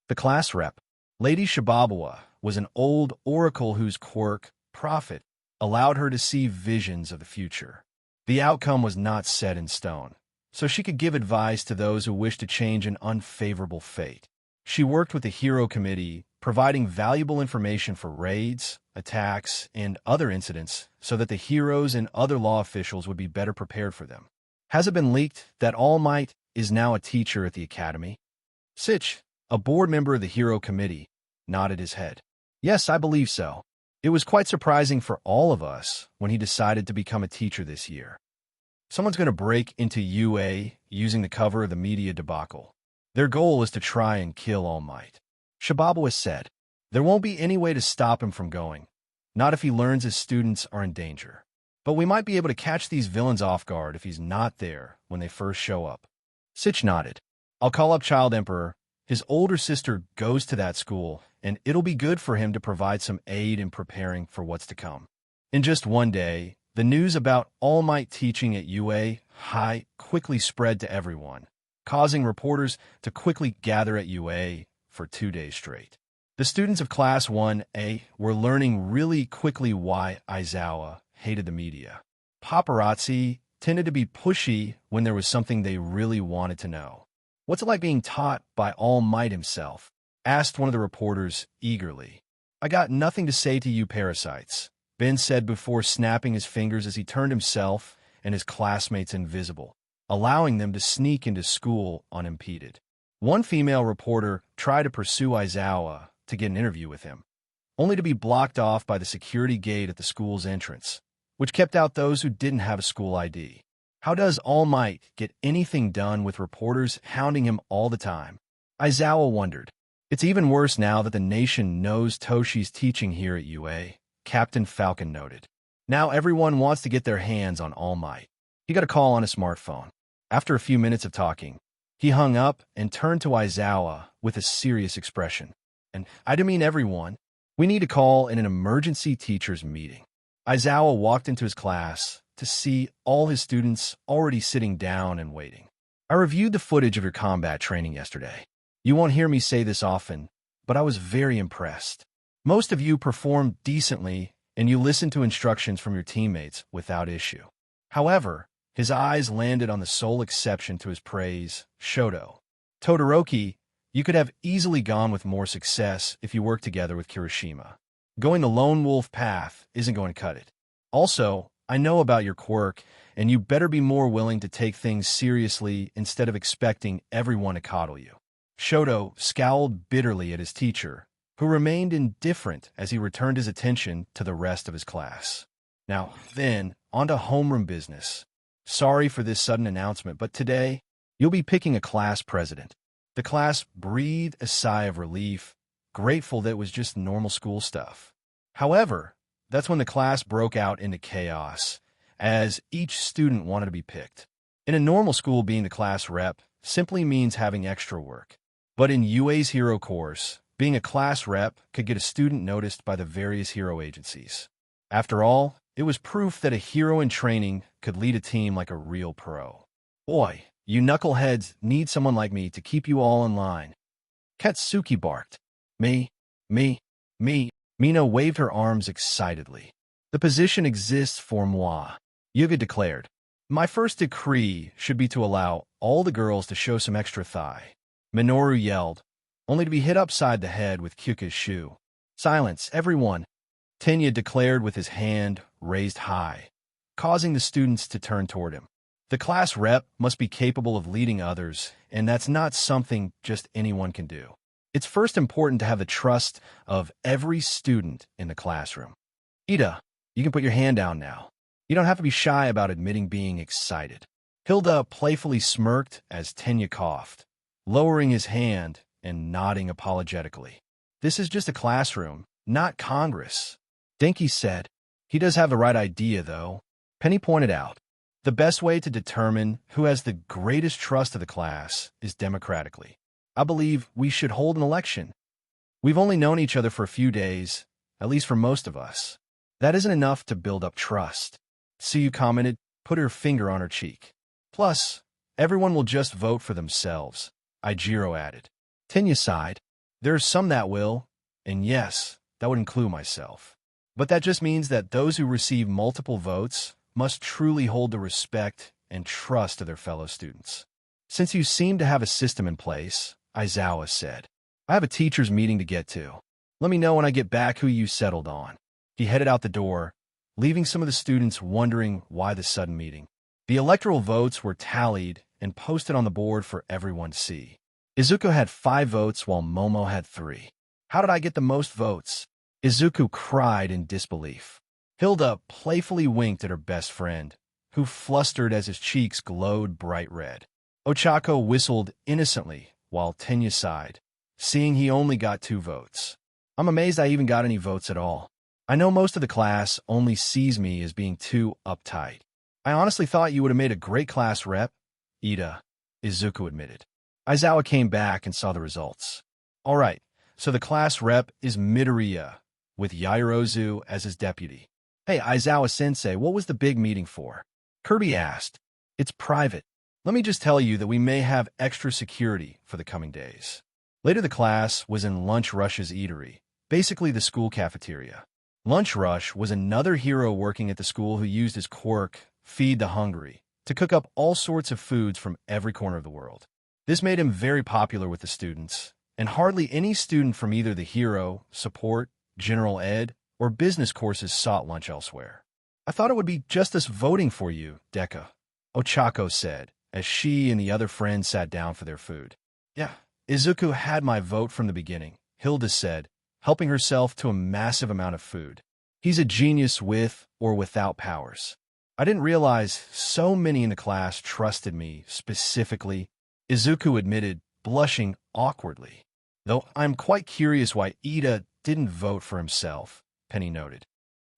The class rep, Lady Shibabawa, was an old oracle whose quirk, prophet, allowed her to see visions of the future. The outcome was not set in stone, so she could give advice to those who wished to change an unfavorable fate. She worked with the Hero Committee, providing valuable information for raids, attacks, and other incidents so that the heroes and other law officials would be better prepared for them. Has it been leaked that All Might is now a teacher at the academy? Sitch, a board member of the Hero Committee, nodded his head. Yes, I believe so. It was quite surprising for all of us when he decided to become a teacher this year. Someone's going to break into UA using the cover of the media debacle. Their goal is to try and kill All Might. Shibabawa said, there won't be any way to stop him from going, not if he learns his students are in danger. But we might be able to catch these villains off guard if he's not there when they first show up. Sitch nodded. I'll call up Child Emperor. His older sister goes to that school, and it'll be good for him to provide some aid in preparing for what's to come. In just one day, the news about All Might teaching at UA High quickly spread to everyone, causing reporters to quickly gather at UA for 2 days straight. The students of Class 1A were learning really quickly why Aizawa hated the media. Paparazzi tended to be pushy when there was something they really wanted to know. What's it like being taught by All Might himself? Asked one of the reporters eagerly. I got nothing to say to you parasites, Ben said before snapping his fingers as he turned himself and his classmates invisible, allowing them to sneak into school unimpeded. One female reporter tried to pursue Aizawa to get an interview with him, only to be blocked off by the security gate at the school's entrance, which kept out those who didn't have a school ID. How does All Might get anything done with reporters hounding him all the time? Aizawa wondered. It's even worse now that the nation knows Toshi's teaching here at UA, Captain Falcon noted. Now everyone wants to get their hands on All Might. He got a call on his smartphone. After a few minutes of talking, he hung up and turned to Aizawa with a serious expression. And I do mean everyone. We need to call in an emergency teachers meeting. Aizawa walked into his class to see all his students already sitting down and waiting. I reviewed the footage of your combat training yesterday. You won't hear me say this often, but I was very impressed. Most of you performed decently, and you listened to instructions from your teammates without issue. However, his eyes landed on the sole exception to his praise, Shoto. Todoroki, you could have easily gone with more success if you worked together with Kirishima. Going the lone wolf path isn't going to cut it. Also, I know about your quirk, and you better be more willing to take things seriously instead of expecting everyone to coddle you. Shoto scowled bitterly at his teacher, who remained indifferent as he returned his attention to the rest of his class. Now, then, on to homeroom business. Sorry for this sudden announcement, but today, you'll be picking a class president. The class breathed a sigh of relief, grateful that it was just normal school stuff. However, that's when the class broke out into chaos, as each student wanted to be picked. In a normal school, being the class rep simply means having extra work. But in UA's hero course, being a class rep could get a student noticed by the various hero agencies. After all, it was proof that a hero in training could lead a team like a real pro. Boy, you knuckleheads need someone like me to keep you all in line. Katsuki barked. Me. Mina waved her arms excitedly. The position exists for moi, Yuga declared. My first decree should be to allow all the girls to show some extra thigh. Minoru yelled, only to be hit upside the head with Kyuka's shoe. Silence, everyone, Tenya declared with his hand raised high, causing the students to turn toward him. The class rep must be capable of leading others, and that's not something just anyone can do. It's first important to have the trust of every student in the classroom. Ida, you can put your hand down now. You don't have to be shy about admitting being excited. Hilda playfully smirked as Tenya coughed, lowering his hand and nodding apologetically. This is just a classroom, not Congress. Denki said. He does have the right idea, though. Penny pointed out. The best way to determine who has the greatest trust of the class is democratically. I believe we should hold an election. We've only known each other for a few days, at least for most of us. That isn't enough to build up trust. Suyu commented, put her finger on her cheek. Plus, everyone will just vote for themselves, Ijiro added. Tenya sighed. There are some that will, and yes, that would include myself. But that just means that those who receive multiple votes must truly hold the respect and trust of their fellow students. Since you seem to have a system in place, Aizawa said, I have a teacher's meeting to get to. Let me know when I get back who you settled on. He headed out the door, leaving some of the students wondering why the sudden meeting. The electoral votes were tallied and posted on the board for everyone to see. Izuku had 5 votes while Momo had 3. How did I get the most votes? Izuku cried in disbelief. Hilda playfully winked at her best friend, who flustered as his cheeks glowed bright red. Ochako whistled innocently while Tenya sighed, seeing he only got 2 votes. I'm amazed I even got any votes at all. I know most of the class only sees me as being too uptight. I honestly thought you would have made a great class rep, Ida, Izuku admitted. Aizawa came back and saw the results. All right, so the class rep is Midoriya, with Yaoyorozu as his deputy. Hey, Aizawa-sensei, what was the big meeting for? Kirby asked. It's private. Let me just tell you that we may have extra security for the coming days. Later the class was in Lunch Rush's eatery, basically the school cafeteria. Lunch Rush was another hero working at the school who used his quirk, Feed the Hungry, to cook up all sorts of foods from every corner of the world. This made him very popular with the students, and hardly any student from either the hero, support, general ed, or business courses sought lunch elsewhere. I thought it would be just us voting for you, Deka, Ochako said, as she and the other friends sat down for their food. Yeah, Izuku had my vote from the beginning, Hilda said, helping herself to a massive amount of food. He's a genius with or without powers. I didn't realize so many in the class trusted me specifically, Izuku admitted, blushing awkwardly. Though I'm quite curious why Ida didn't vote for himself, Penny noted.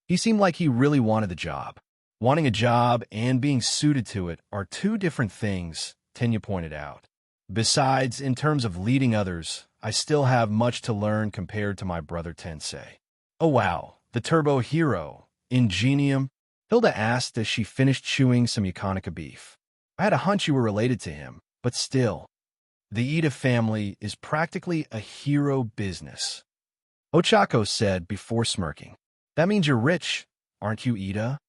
He seemed like he really wanted the job. Wanting a job and being suited to it are 2 different things, Tenya pointed out. Besides, in terms of leading others, I still have much to learn compared to my brother Tensei. Oh wow, the turbo hero, Ingenium? Hilda asked as she finished chewing some Yakonica beef. I had a hunch you were related to him, but still. The Ida family is practically a hero business. Ochako said before smirking. That means you're rich, aren't you, Ida?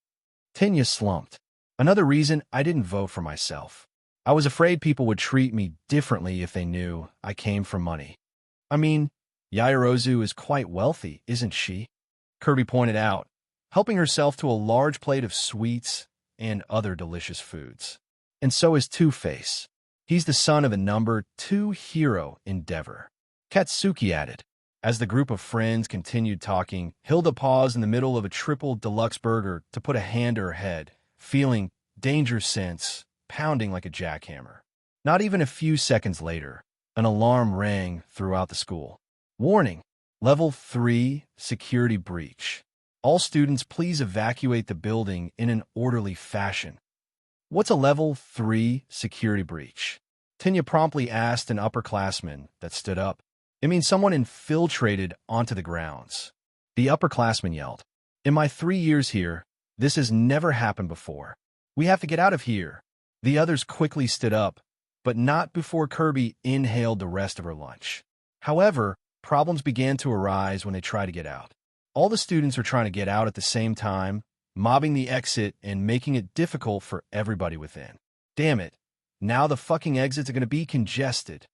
Tenya slumped. Another reason I didn't vote for myself. I was afraid people would treat me differently if they knew I came from money. I mean, Yaoyorozu is quite wealthy, isn't she? Kirby pointed out, helping herself to a large plate of sweets and other delicious foods. And so is Two-Face. He's the son of the number 2 hero Endeavor. Katsuki added. As the group of friends continued talking, Hilda paused in the middle of a triple deluxe burger to put a hand to her head, feeling danger sense pounding like a jackhammer. Not even a few seconds later, an alarm rang throughout the school. Warning! Level 3 security breach. All students please evacuate the building in an orderly fashion. What's a level 3 security breach? Tenya promptly asked an upperclassman that stood up. It means someone infiltrated onto the grounds. The upperclassman yelled. In my 3 years here, this has never happened before. We have to get out of here. The others quickly stood up, but not before Kirby inhaled the rest of her lunch. However, problems began to arise when they tried to get out. All the students were trying to get out at the same time, mobbing the exit and making it difficult for everybody within. Damn it, now the fucking exits are going to be congested.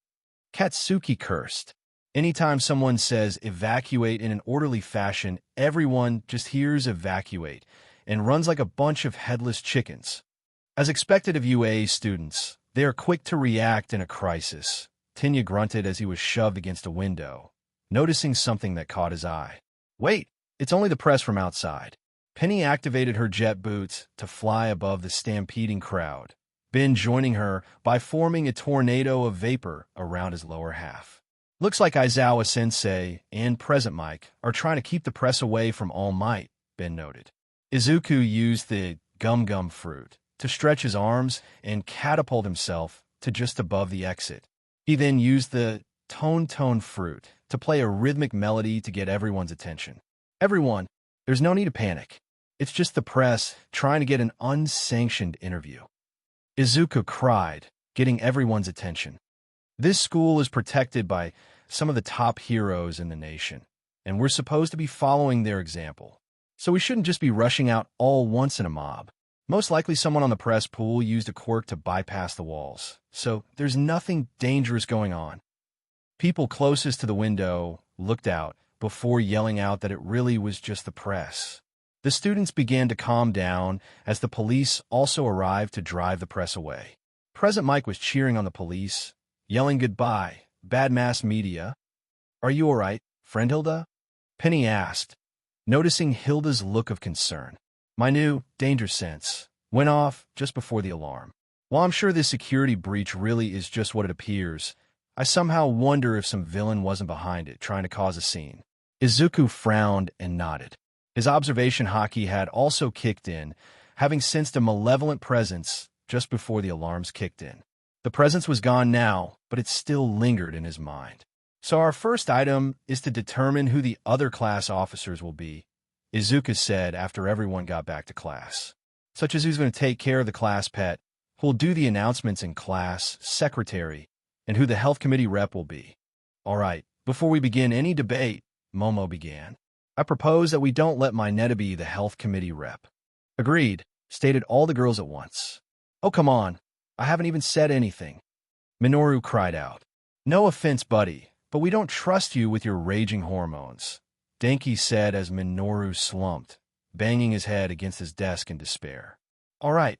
Katsuki cursed. Anytime someone says evacuate in an orderly fashion, everyone just hears evacuate and runs like a bunch of headless chickens. As expected of UA students, they are quick to react in a crisis. Tenya grunted as he was shoved against a window, noticing something that caught his eye. Wait, it's only the press from outside. Penny activated her jet boots to fly above the stampeding crowd, Ben joining her by forming a tornado of vapor around his lower half. Looks like Aizawa-sensei and Present Mike are trying to keep the press away from All Might, Ben noted. Izuku used the gum-gum fruit to stretch his arms and catapult himself to just above the exit. He then used the tone fruit to play a rhythmic melody to get everyone's attention. Everyone, there's no need to panic. It's just the press trying to get an unsanctioned interview. Izuku cried, getting everyone's attention. This school is protected by some of the top heroes in the nation, and we're supposed to be following their example. So we shouldn't just be rushing out all once in a mob. Most likely someone on the press pool used a quirk to bypass the walls, so there's nothing dangerous going on. People closest to the window looked out before yelling out that it really was just the press. The students began to calm down as the police also arrived to drive the press away. President Mike was cheering on the police, yelling goodbye, bad mass media. "Are you all right, friend Hilda?" Penny asked, noticing Hilda's look of concern. "My new danger sense went off just before the alarm. While I'm sure this security breach really is just what it appears, I somehow wonder if some villain wasn't behind it, trying to cause a scene." Izuku frowned and nodded. His observation haki had also kicked in, having sensed a malevolent presence just before the alarms kicked in. The presence was gone now, but it still lingered in his mind. "So our first item is to determine who the other class officers will be," Izuku said after everyone got back to class. "Such as who's going to take care of the class pet, who'll do the announcements in class, secretary, and who the health committee rep will be." "All right, before we begin any debate," Momo began, "I propose that we don't let Mineta be the health committee rep." "Agreed," stated all the girls at once. "Oh, come on. I haven't even said anything," Minoru cried out. "No offense, buddy, but we don't trust you with your raging hormones," Denki said as Minoru slumped, banging his head against his desk in despair. "All right,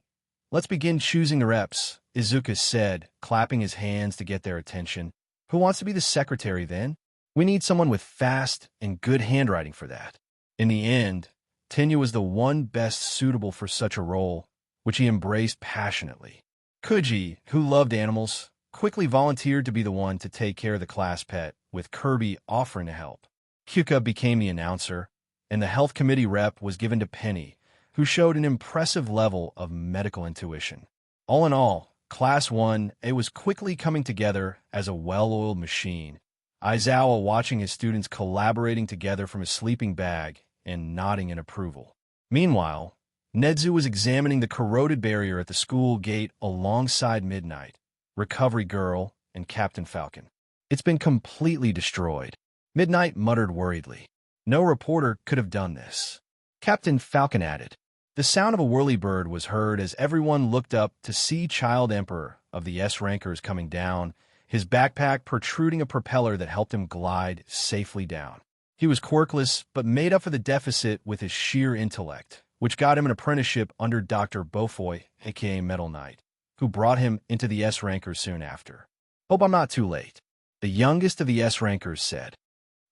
let's begin choosing the reps," Izuku said, clapping his hands to get their attention. "Who wants to be the secretary, then? We need someone with fast and good handwriting for that." In the end, Tenya was the one best suitable for such a role, which he embraced passionately. Kuji, who loved animals, quickly volunteered to be the one to take care of the class pet, with Kirby offering to help. Kyuka became the announcer, and the health committee rep was given to Penny, who showed an impressive level of medical intuition. All in all, Class 1A was quickly coming together as a well-oiled machine, Aizawa watching his students collaborating together from his sleeping bag and nodding in approval. Meanwhile, Nedzu was examining the corroded barrier at the school gate alongside Midnight, Recovery Girl, and Captain Falcon. "It's been completely destroyed," Midnight muttered worriedly. "No reporter could have done this," Captain Falcon added. The sound of a whirlybird was heard as everyone looked up to see Child Emperor of the S-Rankers coming down, his backpack protruding a propeller that helped him glide safely down. He was quirkless, but made up for the deficit with his sheer intellect, which got him an apprenticeship under Dr. Beaufoy, aka Metal Knight, who brought him into the S-Rankers soon after. "Hope I'm not too late," the youngest of the S-Rankers said.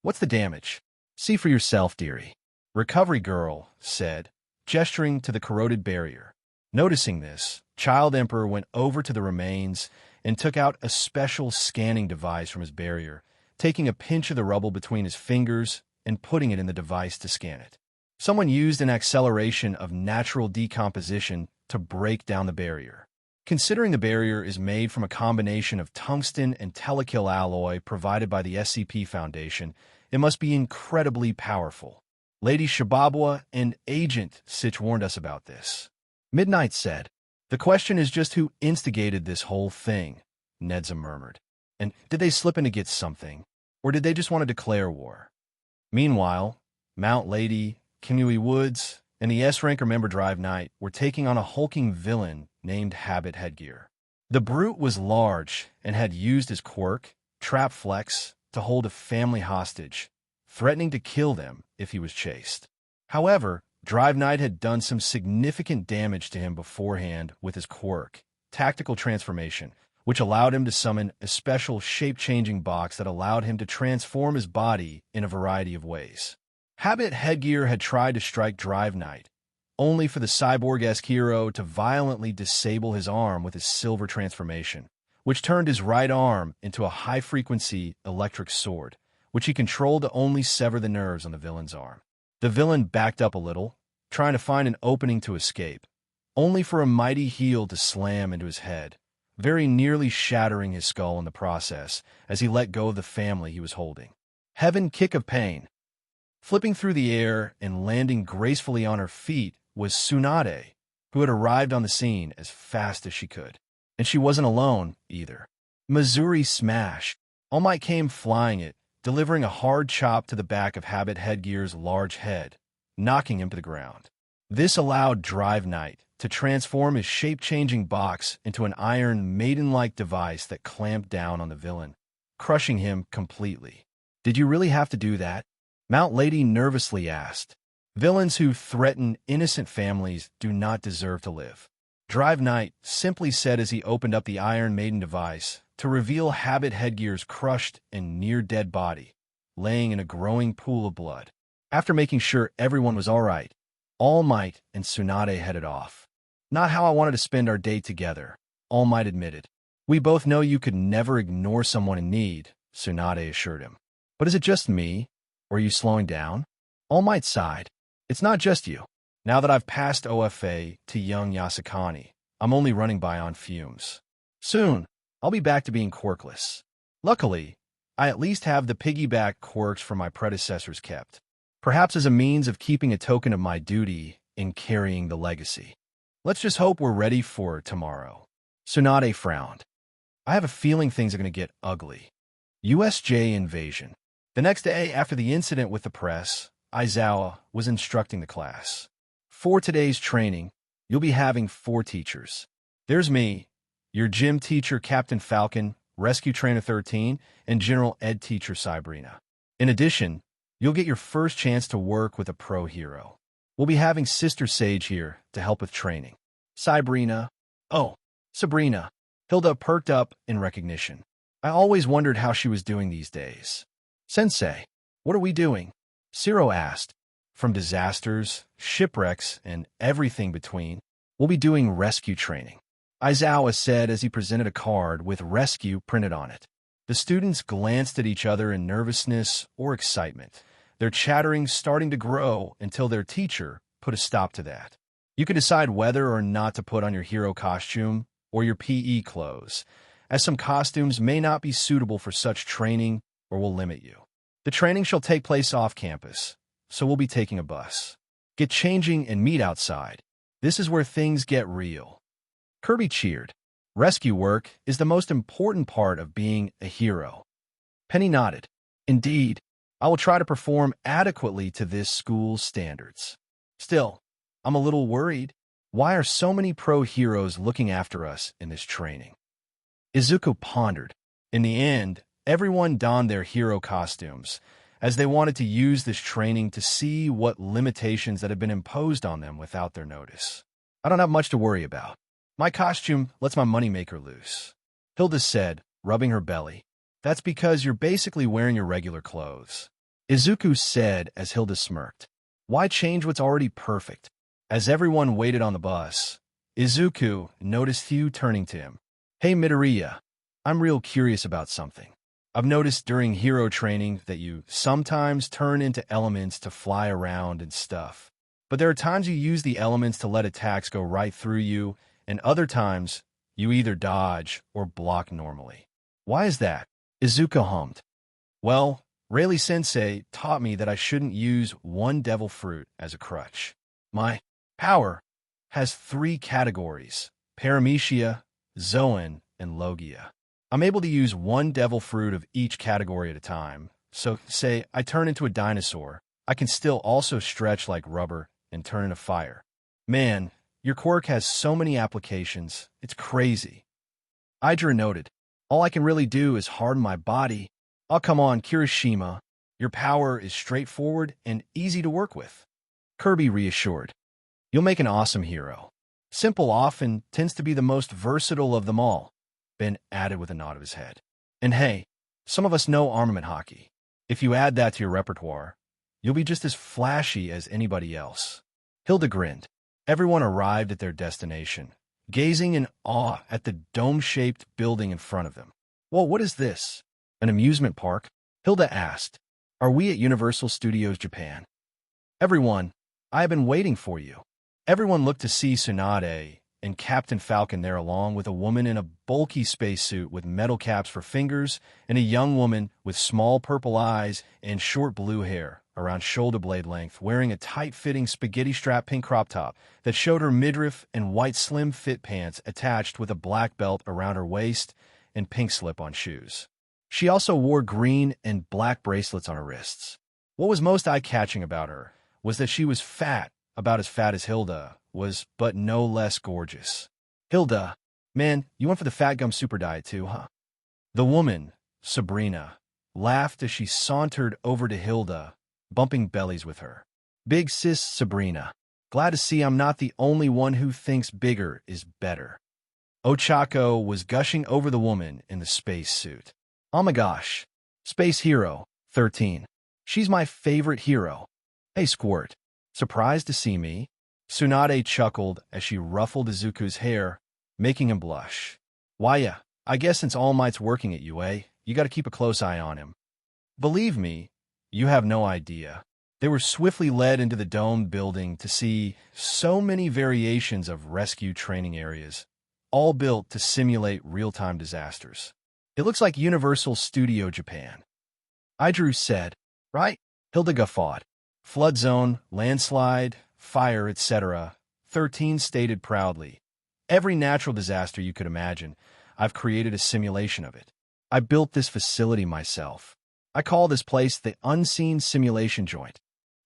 "What's the damage?" "See for yourself, dearie," Recovery Girl said, gesturing to the corroded barrier. Noticing this, Child Emperor went over to the remains and took out a special scanning device from his barrier, taking a pinch of the rubble between his fingers and putting it in the device to scan it. Someone used an acceleration of natural decomposition to break down the barrier. Considering the barrier is made from a combination of tungsten and telekill alloy provided by the SCP Foundation, it must be incredibly powerful. Lady Shibabawa and Agent Sitch warned us about this, Midnight said. "The question is just who instigated this whole thing," Nedza murmured. "And did they slip in to get something? Or did they just want to declare war?" Meanwhile, Mount Lady, Kimui Woods, and the S-Ranker member Drive Knight were taking on a hulking villain named Habit Headgear. The brute was large and had used his quirk, Trap Flex, to hold a family hostage, threatening to kill them if he was chased. However, Drive Knight had done some significant damage to him beforehand with his quirk, Tactical Transformation, which allowed him to summon a special shape-changing box that allowed him to transform his body in a variety of ways. Habit Headgear had tried to strike Drive Knight, only for the cyborg-esque hero to violently disable his arm with his silver transformation, which turned his right arm into a high-frequency electric sword, which he controlled to only sever the nerves on the villain's arm. The villain backed up a little, trying to find an opening to escape, only for a mighty heel to slam into his head, very nearly shattering his skull in the process as he let go of the family he was holding. Heaven Kick of Pain. Flipping through the air and landing gracefully on her feet was Tsunade, who had arrived on the scene as fast as she could. And she wasn't alone, either. Missouri Smash. All Might came flying it, delivering a hard chop to the back of Habit Headgear's large head, knocking him to the ground. This allowed Drive Knight to transform his shape-changing box into an iron maiden-like device that clamped down on the villain, crushing him completely. Did you really have to do that? Mount Lady nervously asked. Villains who threaten innocent families do not deserve to live. Drive Knight simply said as he opened up the Iron Maiden device to reveal Habit Headgear's crushed and near-dead body, laying in a growing pool of blood. After making sure everyone was all right, All Might and Tsunade headed off. Not how I wanted to spend our day together, All Might admitted. We both know you could never ignore someone in need, Tsunade assured him. But is it just me, or are you slowing down? All Might sighed. It's not just you. Now that I've passed OFA to young Yasukani, I'm only running by on fumes. Soon, I'll be back to being quirkless. Luckily, I at least have the piggyback quirks from my predecessors kept, perhaps as a means of keeping a token of my duty in carrying the legacy. Let's just hope we're ready for tomorrow. Tsunade frowned. I have a feeling things are going to get ugly. USJ invasion. The next day after the incident with the press, Aizawa was instructing the class. For today's training, you'll be having 4 teachers. There's me, your gym teacher Captain Falcon, Rescue Trainer 13, and General Ed teacher Sabrina. In addition, you'll get your first chance to work with a pro hero. We'll be having Sister Sage here to help with training. Sabrina. Oh, Sabrina. Hilda perked up in recognition. I always wondered how she was doing these days. Sensei, what are we doing? Ciro asked. From disasters, shipwrecks, and everything between, we'll be doing rescue training. Aizawa said as he presented a card with rescue printed on it. The students glanced at each other in nervousness or excitement, their chattering starting to grow until their teacher put a stop to that. You can decide whether or not to put on your hero costume or your PE clothes, as some costumes may not be suitable for such training or will limit you. The training shall take place off campus, so we'll be taking a bus. Get changing and meet outside. This is where things get real. Kirby cheered. Rescue work is the most important part of being a hero. Penny nodded. Indeed, I will try to perform adequately to this school's standards. Still, I'm a little worried. Why are so many pro heroes looking after us in this training? Izuku pondered. In the end, everyone donned their hero costumes, as they wanted to use this training to see what limitations that had been imposed on them without their notice. I don't have much to worry about. My costume lets my moneymaker loose, Hilda said, rubbing her belly. That's because you're basically wearing your regular clothes. Izuku said as Hilda smirked. Why change what's already perfect? As everyone waited on the bus, Izuku noticed Hugh turning to him. Hey Midoriya, I'm real curious about something. I've noticed during hero training that you sometimes turn into elements to fly around and stuff. But there are times you use the elements to let attacks go right through you, and other times you either dodge or block normally. Why is that? Izuku hummed. Well, Rayleigh-sensei taught me that I shouldn't use one devil fruit as a crutch. My power has 3 categories, Paramecia, Zoan, and Logia. I'm able to use one devil fruit of each category at a time, so say I turn into a dinosaur, I can still also stretch like rubber and turn into fire. Man, your quirk has so many applications, it's crazy. Idra noted, all I can really do is harden my body. Oh, come on, Kirishima. Your power is straightforward and easy to work with. Kirby reassured. You'll make an awesome hero. Simple often tends to be the most versatile of them all, Ben added with a nod of his head. And hey, some of us know armament hockey. If you add that to your repertoire, you'll be just as flashy as anybody else. Hilda grinned. Everyone arrived at their destination, gazing in awe at the dome-shaped building in front of them. Whoa, what is this? An amusement park? Hilda asked. Are we at Universal Studios Japan? Everyone, I have been waiting for you. Everyone looked to see Tsunade and Captain Falcon there along with a woman in a bulky spacesuit with metal caps for fingers and a young woman with small purple eyes and short blue hair around shoulder blade length wearing a tight-fitting spaghetti-strap pink crop top that showed her midriff and white slim fit pants attached with a black belt around her waist and pink slip-on shoes. She also wore green and black bracelets on her wrists. What was most eye-catching about her was that she was fat, about as fat as Hilda was, but no less gorgeous. Hilda, man, you went for the fat gum super diet too, huh? The woman, Sabrina, laughed as she sauntered over to Hilda, bumping bellies with her. Big sis Sabrina, glad to see I'm not the only one who thinks bigger is better. Ochako was gushing over the woman in the space suit. Oh my gosh, Space Hero, 13. She's my favorite hero. Hey, Squirt, surprised to see me? Tsunade chuckled as she ruffled Izuku's hair, making him blush. Why, yeah, I guess since All Might's working at UA, you gotta keep a close eye on him. Believe me, you have no idea. They were swiftly led into the domed building to see so many variations of rescue training areas, all built to simulate real-time disasters. It looks like Universal Studio Japan. Idru said, right? Hilda guffawed. Flood zone, landslide, fire, etc. 13 stated proudly. Every natural disaster you could imagine, I've created a simulation of it. I built this facility myself. I call this place the Unseen Simulation Joint,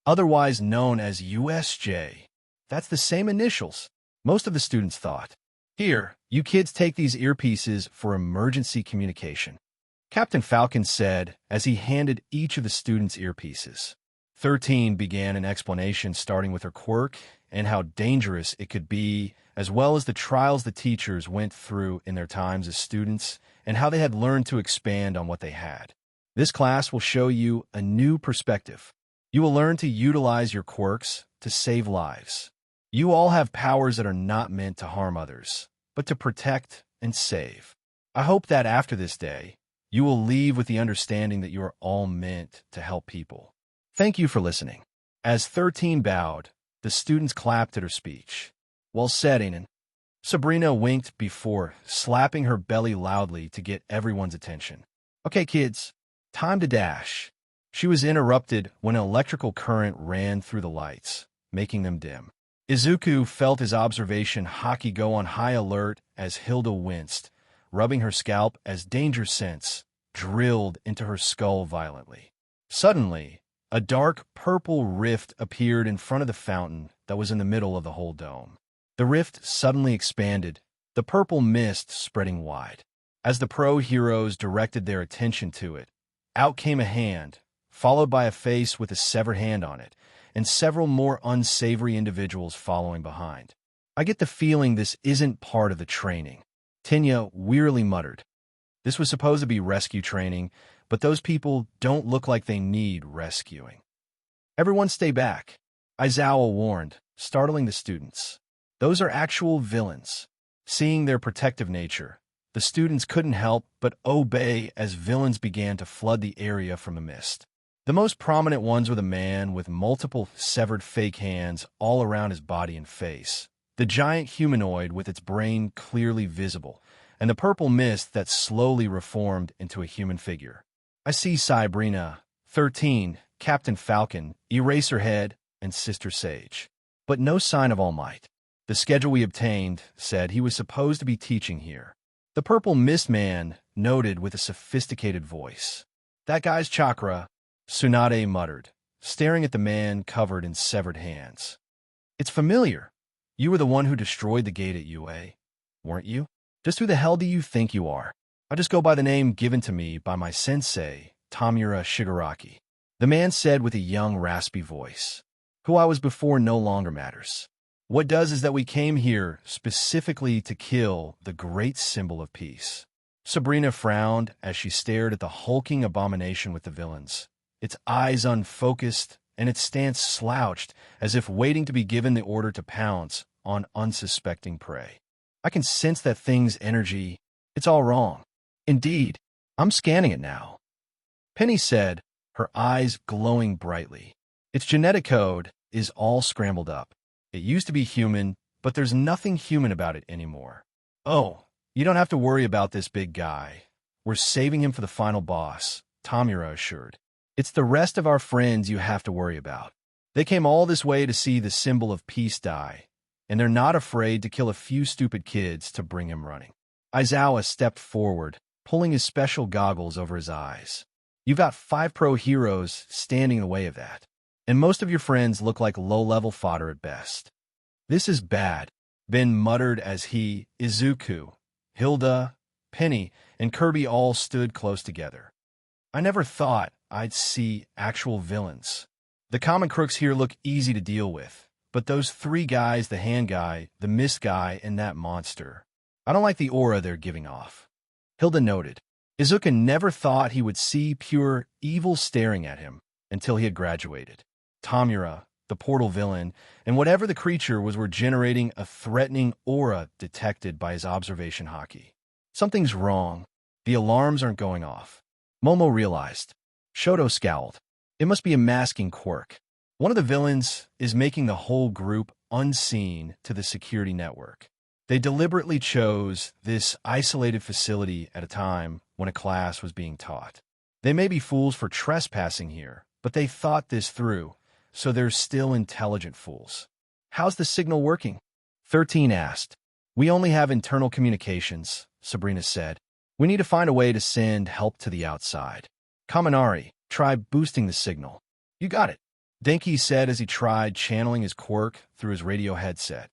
otherwise known as USJ. That's the same initials, most of the students thought. Here, you kids take these earpieces for emergency communication, Captain Falcon said as he handed each of the students earpieces. 13 began an explanation starting with her quirk and how dangerous it could be, as well as the trials the teachers went through in their times as students and how they had learned to expand on what they had. This class will show you a new perspective. You will learn to utilize your quirks to save lives. You all have powers that are not meant to harm others, but to protect and save. I hope that after this day, you will leave with the understanding that you are all meant to help people. Thank you for listening. As 13 bowed, the students clapped at her speech. While setting, Sabrina winked before slapping her belly loudly to get everyone's attention. Okay, kids, time to dash. She was interrupted when an electrical current ran through the lights, making them dim. Izuku felt his observation haki go on high alert as Hilda winced, rubbing her scalp as danger sense drilled into her skull violently. Suddenly, a dark purple rift appeared in front of the fountain that was in the middle of the whole dome. The rift suddenly expanded, the purple mist spreading wide. As the pro-heroes directed their attention to it, out came a hand, followed by a face with a severed hand on it, and several more unsavory individuals following behind. I get the feeling this isn't part of the training, Tinya wearily muttered. This was supposed to be rescue training, but those people don't look like they need rescuing. Everyone stay back, Aizawa warned, startling the students. Those are actual villains. Seeing their protective nature, the students couldn't help but obey as villains began to flood the area from the mist. The most prominent ones were the man with multiple severed fake hands all around his body and face, the giant humanoid with its brain clearly visible, and the purple mist that slowly reformed into a human figure. I see Sabrina, 13, Captain Falcon, Eraserhead, and Sister Sage. But no sign of All Might. The schedule we obtained said he was supposed to be teaching here. The purple mist man noted with a sophisticated voice. That guy's Chakra, Tsunade muttered, staring at the man covered in severed hands. It's familiar. You were the one who destroyed the gate at UA, weren't you? Just who the hell do you think you are? I just go by the name given to me by my sensei, Tamura Shigaraki. The man said with a young, raspy voice. Who I was before no longer matters. What does is that we came here specifically to kill the great symbol of peace. Sabrina frowned as she stared at the hulking abomination with the villains, its eyes unfocused and its stance slouched as if waiting to be given the order to pounce on unsuspecting prey. I can sense that thing's energy. It's all wrong. Indeed, I'm scanning it now. Penny said, her eyes glowing brightly. Its genetic code is all scrambled up. It used to be human, but there's nothing human about it anymore. Oh, you don't have to worry about this big guy. We're saving him for the final boss, Tamura assured. It's the rest of our friends you have to worry about. They came all this way to see the symbol of peace die, and they're not afraid to kill a few stupid kids to bring him running. Aizawa stepped forward, pulling his special goggles over his eyes. You've got 5 pro heroes standing in the way of that, and most of your friends look like low-level fodder at best. This is bad, Ben muttered as he, Izuku, Hilda, Penny, and Kirby all stood close together. I never thought I'd see actual villains. The common crooks here look easy to deal with, but those 3 guys, the hand guy, the mist guy, and that monster, I don't like the aura they're giving off. Hilda noted. Izuku never thought he would see pure evil staring at him until he had graduated. Tamura, the portal villain, and whatever the creature was were generating a threatening aura detected by his observation hockey. Something's wrong. The alarms aren't going off. Momo realized. Shoto scowled. It must be a masking quirk. One of the villains is making the whole group unseen to the security network. They deliberately chose this isolated facility at a time when a class was being taught. They may be fools for trespassing here, but they thought this through, so they're still intelligent fools. How's the signal working? 13 asked. We only have internal communications, Sabrina said. We need to find a way to send help to the outside. Kaminari, try boosting the signal. You got it, Denki said as he tried channeling his quirk through his radio headset,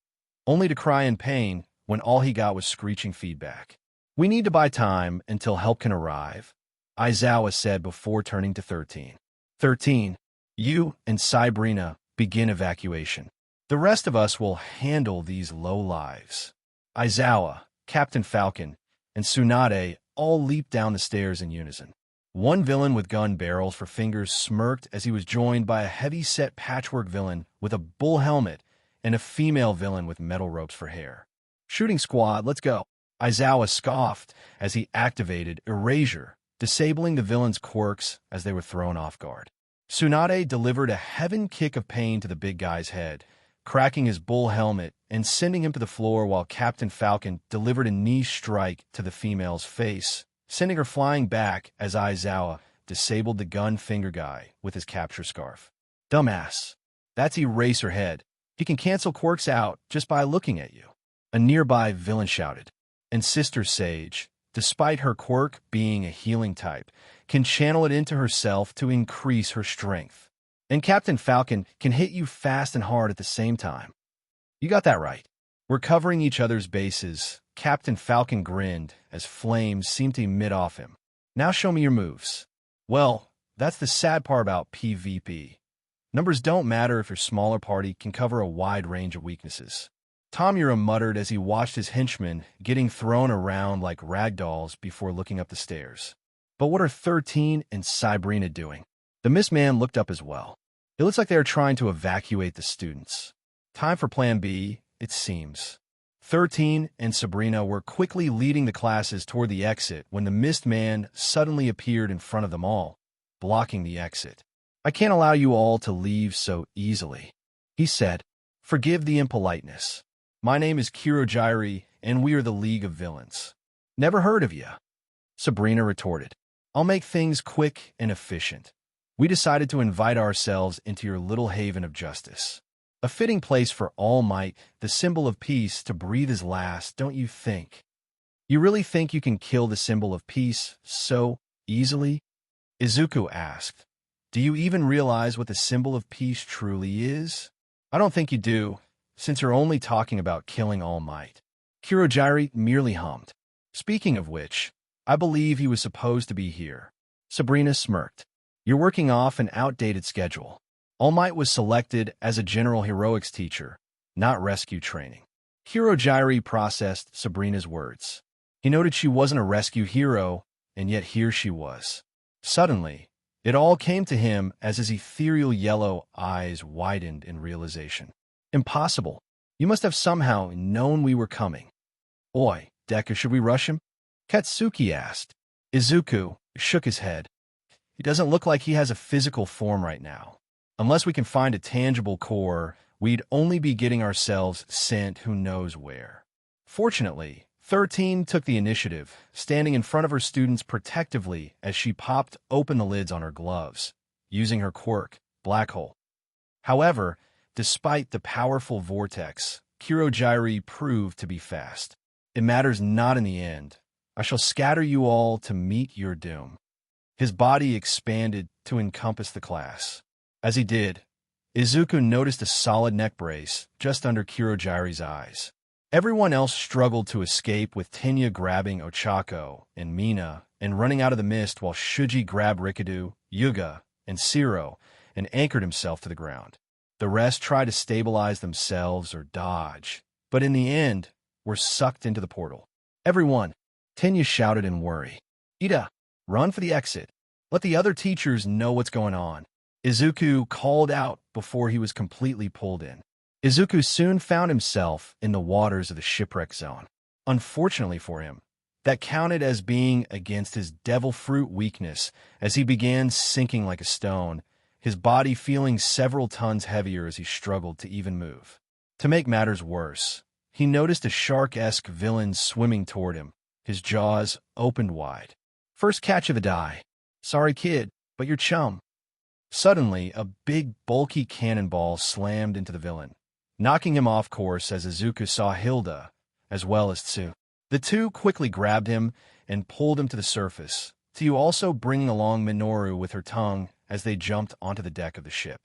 only to cry in pain when all he got was screeching feedback. We need to buy time until help can arrive, Aizawa said before turning to 13. 13, you and Sabrina begin evacuation. The rest of us will handle these low lives. Aizawa, Captain Falcon, and Tsunade all leaped down the stairs in unison. One villain with gun barrels for fingers smirked as he was joined by a heavy-set patchwork villain with a bull helmet and a female villain with metal ropes for hair. Shooting squad, let's go. Aizawa scoffed as he activated Erasure, disabling the villain's quirks as they were thrown off guard. Tsunade delivered a heaven kick of pain to the big guy's head, cracking his bull helmet and sending him to the floor while Captain Falcon delivered a knee strike to the female's face, sending her flying back as Aizawa disabled the gun finger guy with his capture scarf. Dumbass. That's Eraserhead. He can cancel quirks out just by looking at you. A nearby villain shouted. And Sister Sage, despite her quirk being a healing type, can channel it into herself to increase her strength. And Captain Falcon can hit you fast and hard at the same time. You got that right. We're covering each other's bases. Captain Falcon grinned as flames seemed to emit off him. Now show me your moves. Well, that's the sad part about PvP. Numbers don't matter if your smaller party can cover a wide range of weaknesses. Tamura muttered as he watched his henchmen getting thrown around like ragdolls before looking up the stairs. But what are 13 and Sabrina doing? The Mist Man looked up as well. It looks like they are trying to evacuate the students. Time for Plan B, it seems. 13 and Sabrina were quickly leading the classes toward the exit when the Mist Man suddenly appeared in front of them all, blocking the exit. I can't allow you all to leave so easily, he said. Forgive the impoliteness. My name is Kirojiri, and we are the League of Villains. Never heard of you, Sabrina retorted. I'll make things quick and efficient. We decided to invite ourselves into your little haven of justice. A fitting place for All Might, the symbol of peace, to breathe his last, don't you think? You really think you can kill the symbol of peace so easily? Izuku asked. Do you even realize what the symbol of peace truly is? I don't think you do, since you're only talking about killing All Might. Kirojiri merely hummed. Speaking of which, I believe he was supposed to be here. Sabrina smirked. You're working off an outdated schedule. All Might was selected as a general heroics teacher, not rescue training. Kirojiri processed Sabrina's words. He noted she wasn't a rescue hero, and yet here she was. Suddenly, it all came to him as his ethereal yellow eyes widened in realization. Impossible. You must have somehow known we were coming. Oi, Deku, should we rush him? Katsuki asked. Izuku shook his head. He doesn't look like he has a physical form right now. Unless we can find a tangible core, we'd only be getting ourselves sent who knows where. Fortunately, 13 took the initiative, standing in front of her students protectively as she popped open the lids on her gloves, using her quirk, Black Hole. However, despite the powerful vortex, Kirojiri proved to be fast. It matters not in the end, I shall scatter you all to meet your doom. His body expanded to encompass the class. As he did, Izuku noticed a solid neck brace just under Kurogiri's eyes. Everyone else struggled to escape, with Tenya grabbing Ochako and Mina and running out of the mist, while Shuji grabbed Rikadu, Yuga, and Siro and anchored himself to the ground. The rest tried to stabilize themselves or dodge, but in the end were sucked into the portal. Everyone, Tenya shouted in worry. Ida, run for the exit. Let the other teachers know what's going on. Izuku called out before he was completely pulled in. Izuku soon found himself in the waters of the shipwreck zone. Unfortunately for him, that counted as being against his devil fruit weakness, as he began sinking like a stone, his body feeling several tons heavier as he struggled to even move. To make matters worse, he noticed a shark-esque villain swimming toward him, his jaws opened wide. First catch of the day. Sorry, kid, but you're chum. Suddenly, a big, bulky cannonball slammed into the villain, knocking him off course as Izuku saw Hilda, as well as Tsu. The two quickly grabbed him and pulled him to the surface, Tsu also bringing along Minoru with her tongue as they jumped onto the deck of the ship.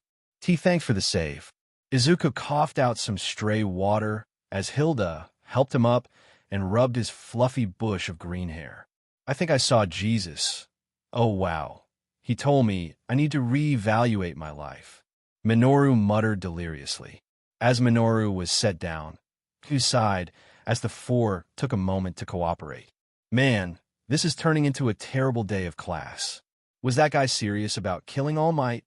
Thanks for the save. Izuku coughed out some stray water as Hilda helped him up and rubbed his fluffy bush of green hair. I think I saw Jesus. Oh, wow. He told me I need to reevaluate my life. Minoru muttered deliriously. As Minoru was set down, he sighed as the four took a moment to cooperate. Man, this is turning into a terrible day of class. Was that guy serious about killing All Might?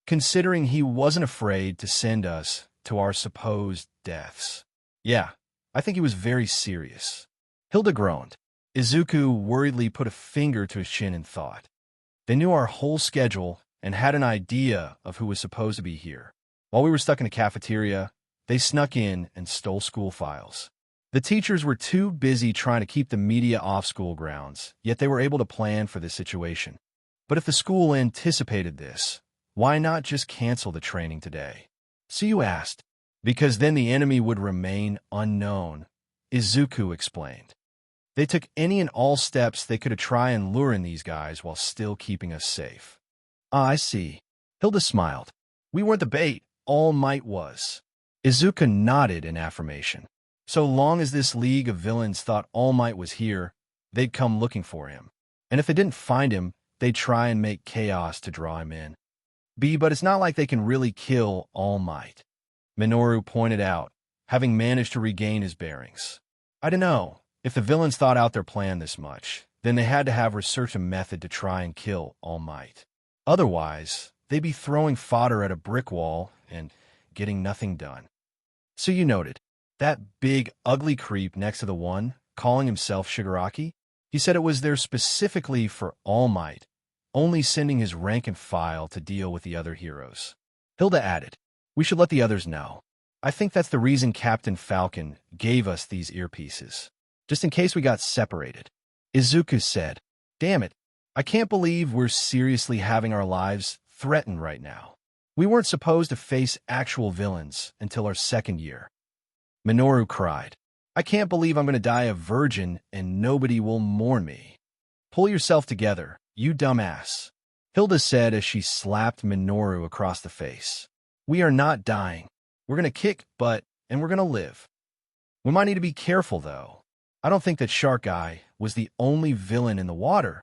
Considering he wasn't afraid to send us to our supposed deaths. Yeah, I think he was very serious. Hilda groaned. Izuku worriedly put a finger to his chin and thought. They knew our whole schedule and had an idea of who was supposed to be here. While we were stuck in the cafeteria, they snuck in and stole school files. The teachers were too busy trying to keep the media off school grounds, yet they were able to plan for this situation. But if the school anticipated this, why not just cancel the training today? So you asked. Because then the enemy would remain unknown, Izuku explained. They took any and all steps they could to try and lure in these guys while still keeping us safe. Ah, I see. Hilda smiled. We weren't the bait, All Might was. Izuku nodded in affirmation. So long as this league of villains thought All Might was here, they'd come looking for him. And if they didn't find him, they'd try and make chaos to draw him in. But it's not like they can really kill All Might, Minoru pointed out, having managed to regain his bearings. I don't know. If the villains thought out their plan this much, then they had to have researched a method to try and kill All Might. Otherwise, they'd be throwing fodder at a brick wall and getting nothing done. So you noted, that big, ugly creep next to the one calling himself Shigaraki? He said it was there specifically for All Might, only sending his rank and file to deal with the other heroes. Hilda added, we should let the others know. I think that's the reason Captain Falcon gave us these earpieces. Just in case we got separated. Izuku said, damn it, I can't believe we're seriously having our lives threatened right now. We weren't supposed to face actual villains until our second year. Minoru cried, I can't believe I'm going to die a virgin and nobody will mourn me. Pull yourself together, you dumbass. Hilda said as she slapped Minoru across the face. We are not dying. We're going to kick butt and we're going to live. We might need to be careful though. I don't think that Shark Guy was the only villain in the water.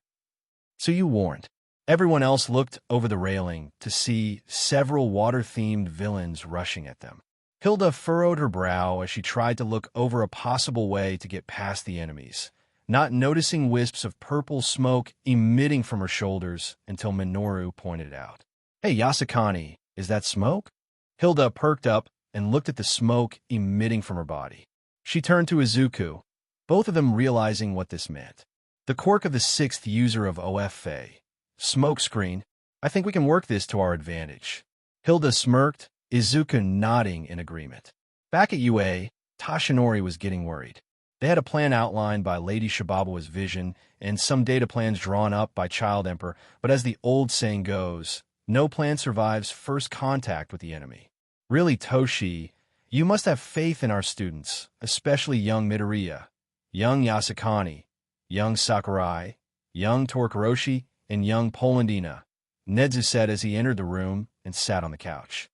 So you warned. Everyone else looked over the railing to see several water-themed villains rushing at them. Hilda furrowed her brow as she tried to look over a possible way to get past the enemies, not noticing wisps of purple smoke emitting from her shoulders until Minoru pointed it out. Hey, Yasukani, is that smoke? Hilda perked up and looked at the smoke emitting from her body. She turned to Izuku, both of them realizing what this meant. The quirk of the sixth user of OFA. Smokescreen. I think we can work this to our advantage. Hilda smirked, Izuku nodding in agreement. Back at UA, Tashinori was getting worried. They had a plan outlined by Lady Shibabawa's vision and some data plans drawn up by Child Emperor, but as the old saying goes, no plan survives first contact with the enemy. Really, Toshi, you must have faith in our students, especially young Midoriya, young Yasukani, young Sakurai, young Torikuroshi, and young Polandina, Nedzu said as he entered the room and sat on the couch.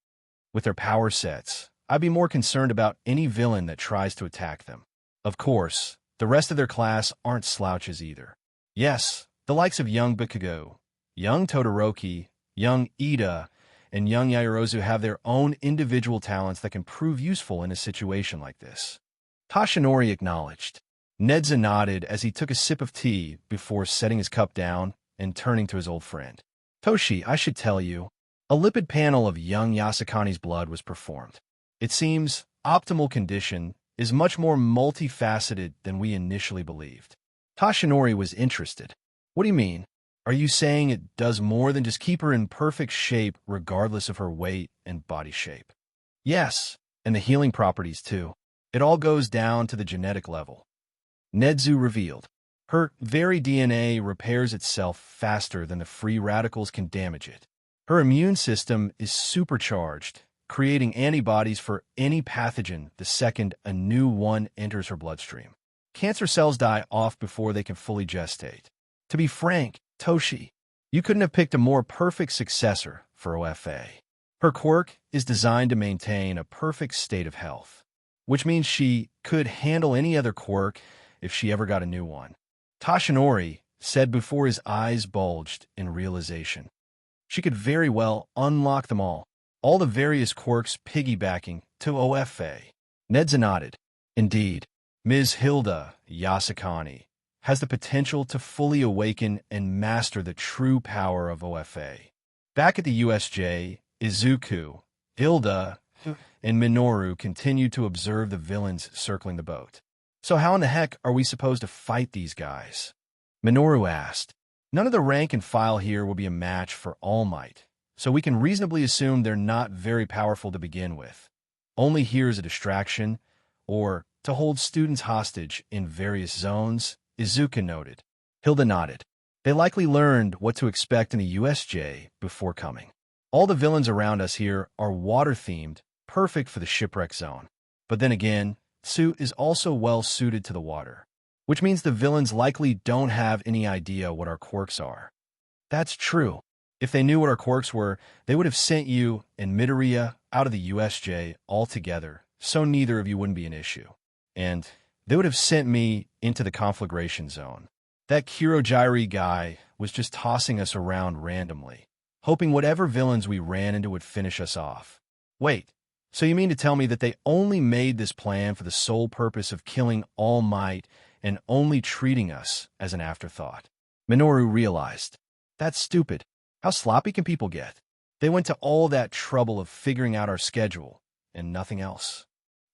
With their power sets, I'd be more concerned about any villain that tries to attack them. Of course, the rest of their class aren't slouches either. Yes, the likes of young Bikugo, young Todoroki, young Ida, and young Yaoyorozu have their own individual talents that can prove useful in a situation like this. Tashinori acknowledged. Nedza nodded as he took a sip of tea before setting his cup down and turning to his old friend. Toshi, I should tell you, a lipid panel of young Yasukani's blood was performed. It seems optimal condition is much more multifaceted than we initially believed. Tashinori was interested. What do you mean? Are you saying it does more than just keep her in perfect shape regardless of her weight and body shape? Yes, and the healing properties too. It all goes down to the genetic level. Nedzu revealed. Her very DNA repairs itself faster than the free radicals can damage it. Her immune system is supercharged, creating antibodies for any pathogen the second a new one enters her bloodstream. Cancer cells die off before they can fully gestate. To be frank, Toshi, you couldn't have picked a more perfect successor for OFA. Her quirk is designed to maintain a perfect state of health, which means she could handle any other quirk if she ever got a new one. Tashinori said before his eyes bulged in realization. She could very well unlock them all the various quirks piggybacking to OFA. Nedza nodded. Indeed, Ms. Hilda Yasukani has the potential to fully awaken and master the true power of OFA. Back at the USJ, Izuku, Hilda, and Minoru continued to observe the villains circling the boat. So how in the heck are we supposed to fight these guys? Minoru asked. None of the rank and file here will be a match for All Might, so we can reasonably assume they're not very powerful to begin with. Only here is a distraction, or to hold students hostage in various zones, Izuku noted. Hilda nodded. They likely learned what to expect in the USJ before coming. All the villains around us here are water-themed, perfect for the shipwreck zone. But then again, Tsu is also well-suited to the water, which means the villains likely don't have any idea what our quirks are. That's true. If they knew what our quirks were, they would have sent you and Midoriya out of the USJ altogether, so neither of you wouldn't be an issue. And they would have sent me into the conflagration zone. That Kirojiri guy was just tossing us around randomly, hoping whatever villains we ran into would finish us off. Wait, so you mean to tell me that they only made this plan for the sole purpose of killing All Might and only treating us as an afterthought? Minoru realized. That's stupid. How sloppy can people get? They went to all that trouble of figuring out our schedule, and nothing else.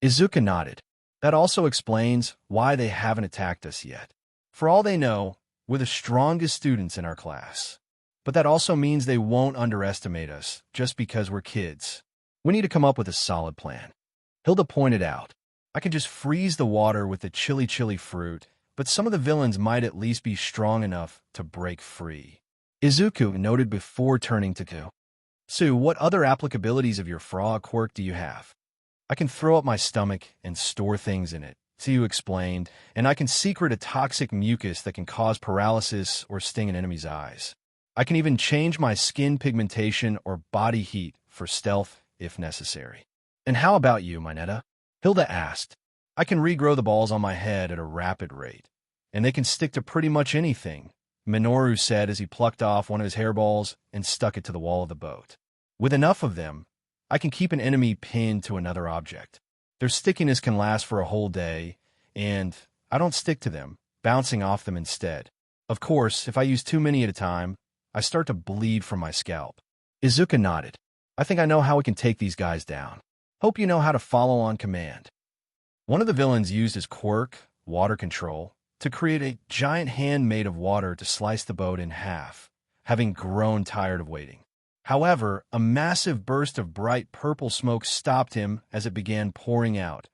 Izuku nodded. That also explains why they haven't attacked us yet. For all they know, we're the strongest students in our class. But that also means they won't underestimate us just because we're kids. We need to come up with a solid plan. Hilda pointed out. I can just freeze the water with the chili fruit, but some of the villains might at least be strong enough to break free. Izuku noted before turning to Ku. Tsu, what other applicabilities of your frog quirk do you have? I can throw up my stomach and store things in it, Tsu explained, and I can secret a toxic mucus that can cause paralysis or sting an enemy's eyes. I can even change my skin pigmentation or body heat for stealth if necessary. And how about you, Mineta? Hilda asked. I can regrow the balls on my head at a rapid rate, and they can stick to pretty much anything, Minoru said as he plucked off one of his hairballs and stuck it to the wall of the boat. With enough of them, I can keep an enemy pinned to another object. Their stickiness can last for a whole day, and I don't stick to them, bouncing off them instead. Of course, if I use too many at a time, I start to bleed from my scalp. Izuku nodded. I think I know how we can take these guys down. Hope you know how to follow on command. One of the villains used his quirk, water control, to create a giant hand made of water to slice the boat in half, having grown tired of waiting. However, a massive burst of bright purple smoke stopped him as it began pouring out,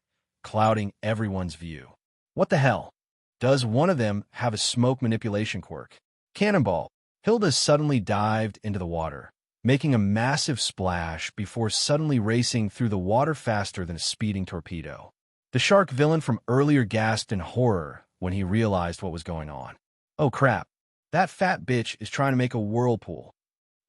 clouding everyone's view. What the hell? Does one of them have a smoke manipulation quirk? Cannonball. Hilda suddenly dived into the water, making a massive splash before suddenly racing through the water faster than a speeding torpedo. The shark villain from earlier gasped in horror when he realized what was going on. Oh crap, that fat bitch is trying to make a whirlpool.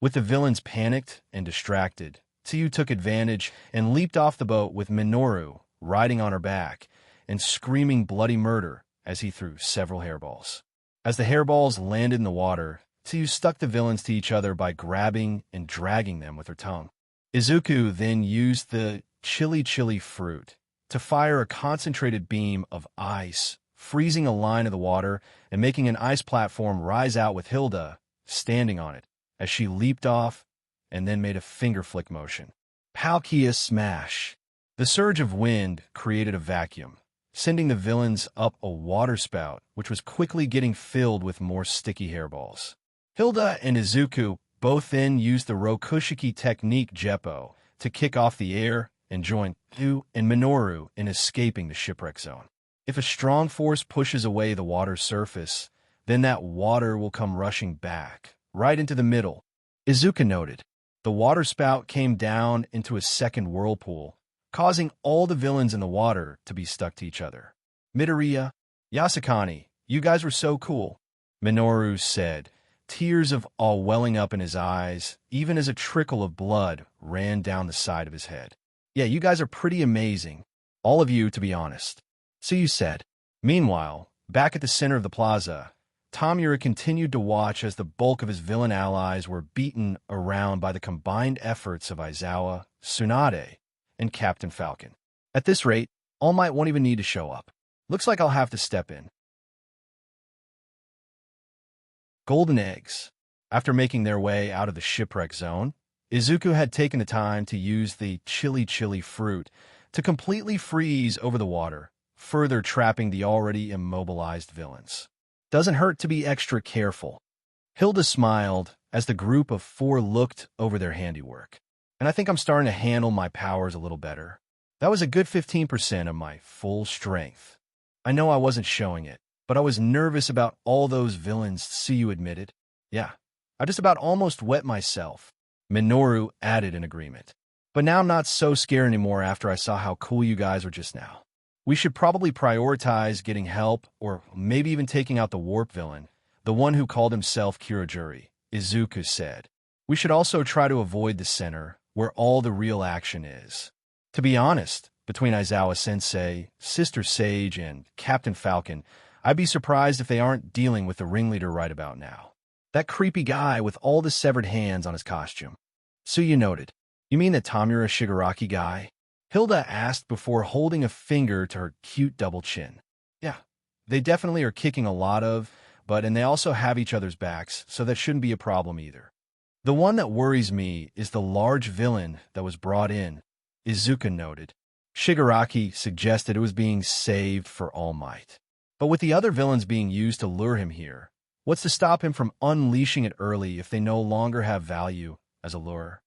With the villains panicked and distracted, Tsuyu took advantage and leaped off the boat with Minoru riding on her back and screaming bloody murder as he threw several hairballs. As the hairballs landed in the water, Tsuyu stuck the villains to each other by grabbing and dragging them with her tongue. Izuku then used the chili fruit to fire a concentrated beam of ice, freezing a line of the water and making an ice platform rise out with Hilda standing on it as she leaped off and then made a finger flick motion. Palkia smash. The surge of wind created a vacuum, sending the villains up a water spout, which was quickly getting filled with more sticky hairballs. Hilda and Izuku both then used the Rokushiki technique Jeppo to kick off the air and join Tsuyu and Minoru in escaping the shipwreck zone. If a strong force pushes away the water's surface, then that water will come rushing back, right into the middle. Izuku noted. The water spout came down into a second whirlpool, causing all the villains in the water to be stuck to each other. Midoriya, Yasukani, you guys were so cool, Minoru said, tears of awe welling up in his eyes, even as a trickle of blood ran down the side of his head. Yeah, you guys are pretty amazing. All of you, to be honest. Tsuyu said. Meanwhile, back at the center of the plaza, Tamura continued to watch as the bulk of his villain allies were beaten around by the combined efforts of Aizawa, Tsunade, and Captain Falcon. At this rate, All Might won't even need to show up. Looks like I'll have to step in. Golden eggs. After making their way out of the shipwreck zone, Izuku had taken the time to use the chili fruit to completely freeze over the water, further trapping the already immobilized villains. Doesn't hurt to be extra careful. Hilda smiled as the group of four looked over their handiwork. And I think I'm starting to handle my powers a little better. That was a good 15% of my full strength. I know I wasn't showing it, but I was nervous about all those villains, Tsuyu admitted. Yeah, I just about almost wet myself. Minoru added in agreement. But now I'm not so scared anymore after I saw how cool you guys were just now. We should probably prioritize getting help, or maybe even taking out the warp villain, the one who called himself Kirajuri, Izuku said. We should also try to avoid the center, where all the real action is. To be honest, between Aizawa-sensei, Sister Sage, and Captain Falcon, I'd be surprised if they aren't dealing with the ringleader right about now. That creepy guy with all the severed hands on his costume. Tsuyu noted. You mean the Tamura Shigaraki guy? Hilda asked before holding a finger to her cute double chin. Yeah, they definitely are kicking a lot of, and they also have each other's backs, so that shouldn't be a problem either. The one that worries me is the large villain that was brought in, Izuku noted. Shigaraki suggested it was being saved for All Might. But with the other villains being used to lure him here, what's to stop him from unleashing it early if they no longer have value as a lure?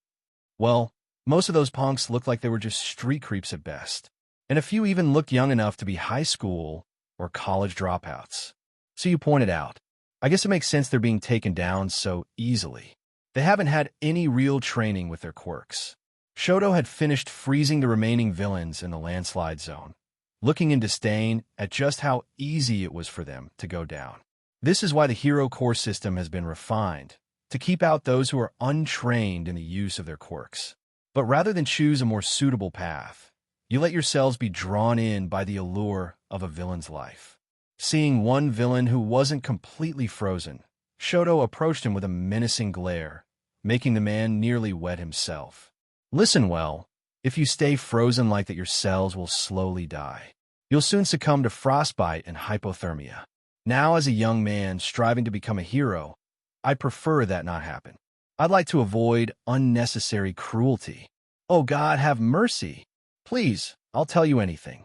Well, most of those punks looked like they were just street creeps at best, and a few even looked young enough to be high school or college dropouts. So you pointed out, I guess it makes sense they're being taken down so easily. They haven't had any real training with their quirks. Shoto had finished freezing the remaining villains in the landslide zone, looking in disdain at just how easy it was for them to go down. This is why the hero core system has been refined, to keep out those who are untrained in the use of their quirks. But rather than choose a more suitable path, you let yourselves be drawn in by the allure of a villain's life. Seeing one villain who wasn't completely frozen, Shoto approached him with a menacing glare, making the man nearly wet himself. Listen well, if you stay frozen like that, your cells will slowly die. You'll soon succumb to frostbite and hypothermia. Now, as a young man striving to become a hero, I'd prefer that not happen. I'd like to avoid unnecessary cruelty. Oh God, have mercy. Please, I'll tell you anything.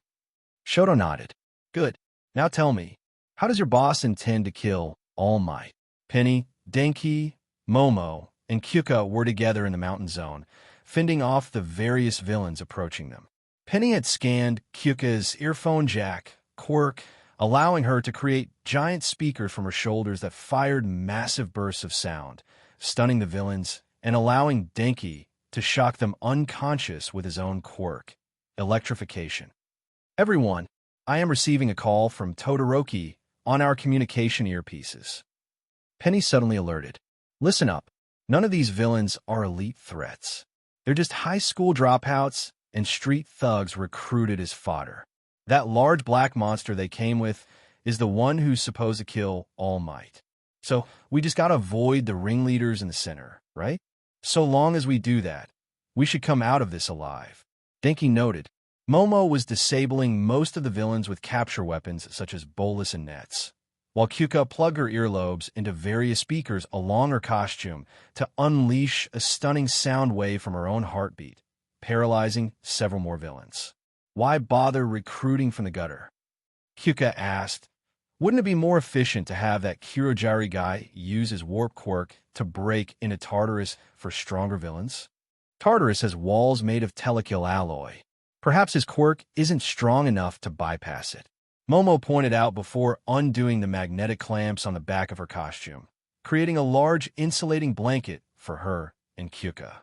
Shoto nodded. Good. Now tell me, how does your boss intend to kill All Might? Penny, Denki, Momo, and Kyuka were together in the mountain zone, fending off the various villains approaching them. Penny had scanned Kyuka's earphone jack, quirk, allowing her to create giant speakers from her shoulders that fired massive bursts of sound, stunning the villains and allowing Denki to shock them unconscious with his own quirk, electrification. Everyone, I am receiving a call from Todoroki on our communication earpieces. Penny suddenly alerted. Listen up. None of these villains are elite threats. They're just high school dropouts and street thugs recruited as fodder. That large black monster they came with is the one who's supposed to kill All Might. So we just gotta avoid the ringleaders in the center, right? So long as we do that, we should come out of this alive. Denki noted. Momo was disabling most of the villains with capture weapons such as bolas and nets, while Kyuka plugged her earlobes into various speakers along her costume to unleash a stunning sound wave from her own heartbeat, paralyzing several more villains. Why bother recruiting from the gutter? Kyuka asked. Wouldn't it be more efficient to have that Kirojari guy use his warp quirk to break into Tartarus for stronger villains? Tartarus has walls made of telekill alloy. Perhaps his quirk isn't strong enough to bypass it. Momo pointed out before undoing the magnetic clamps on the back of her costume, creating a large insulating blanket for her and Kyuka.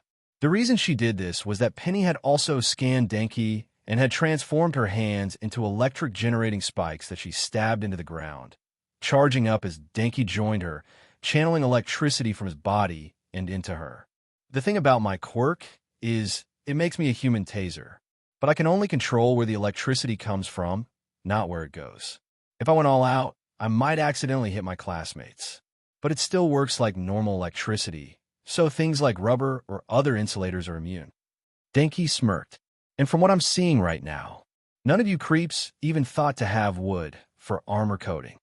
The reason she did this was that Penny had also scanned Denki and had transformed her hands into electric generating spikes that she stabbed into the ground, charging up as Denki joined her, channeling electricity from his body and into her. The thing about my quirk is it makes me a human taser, but I can only control where the electricity comes from, not where it goes. If I went all out, I might accidentally hit my classmates, but it still works like normal electricity, so things like rubber or other insulators are immune. Denki smirked. And from what I'm seeing right now, none of you creeps even thought to have wood for armor coating.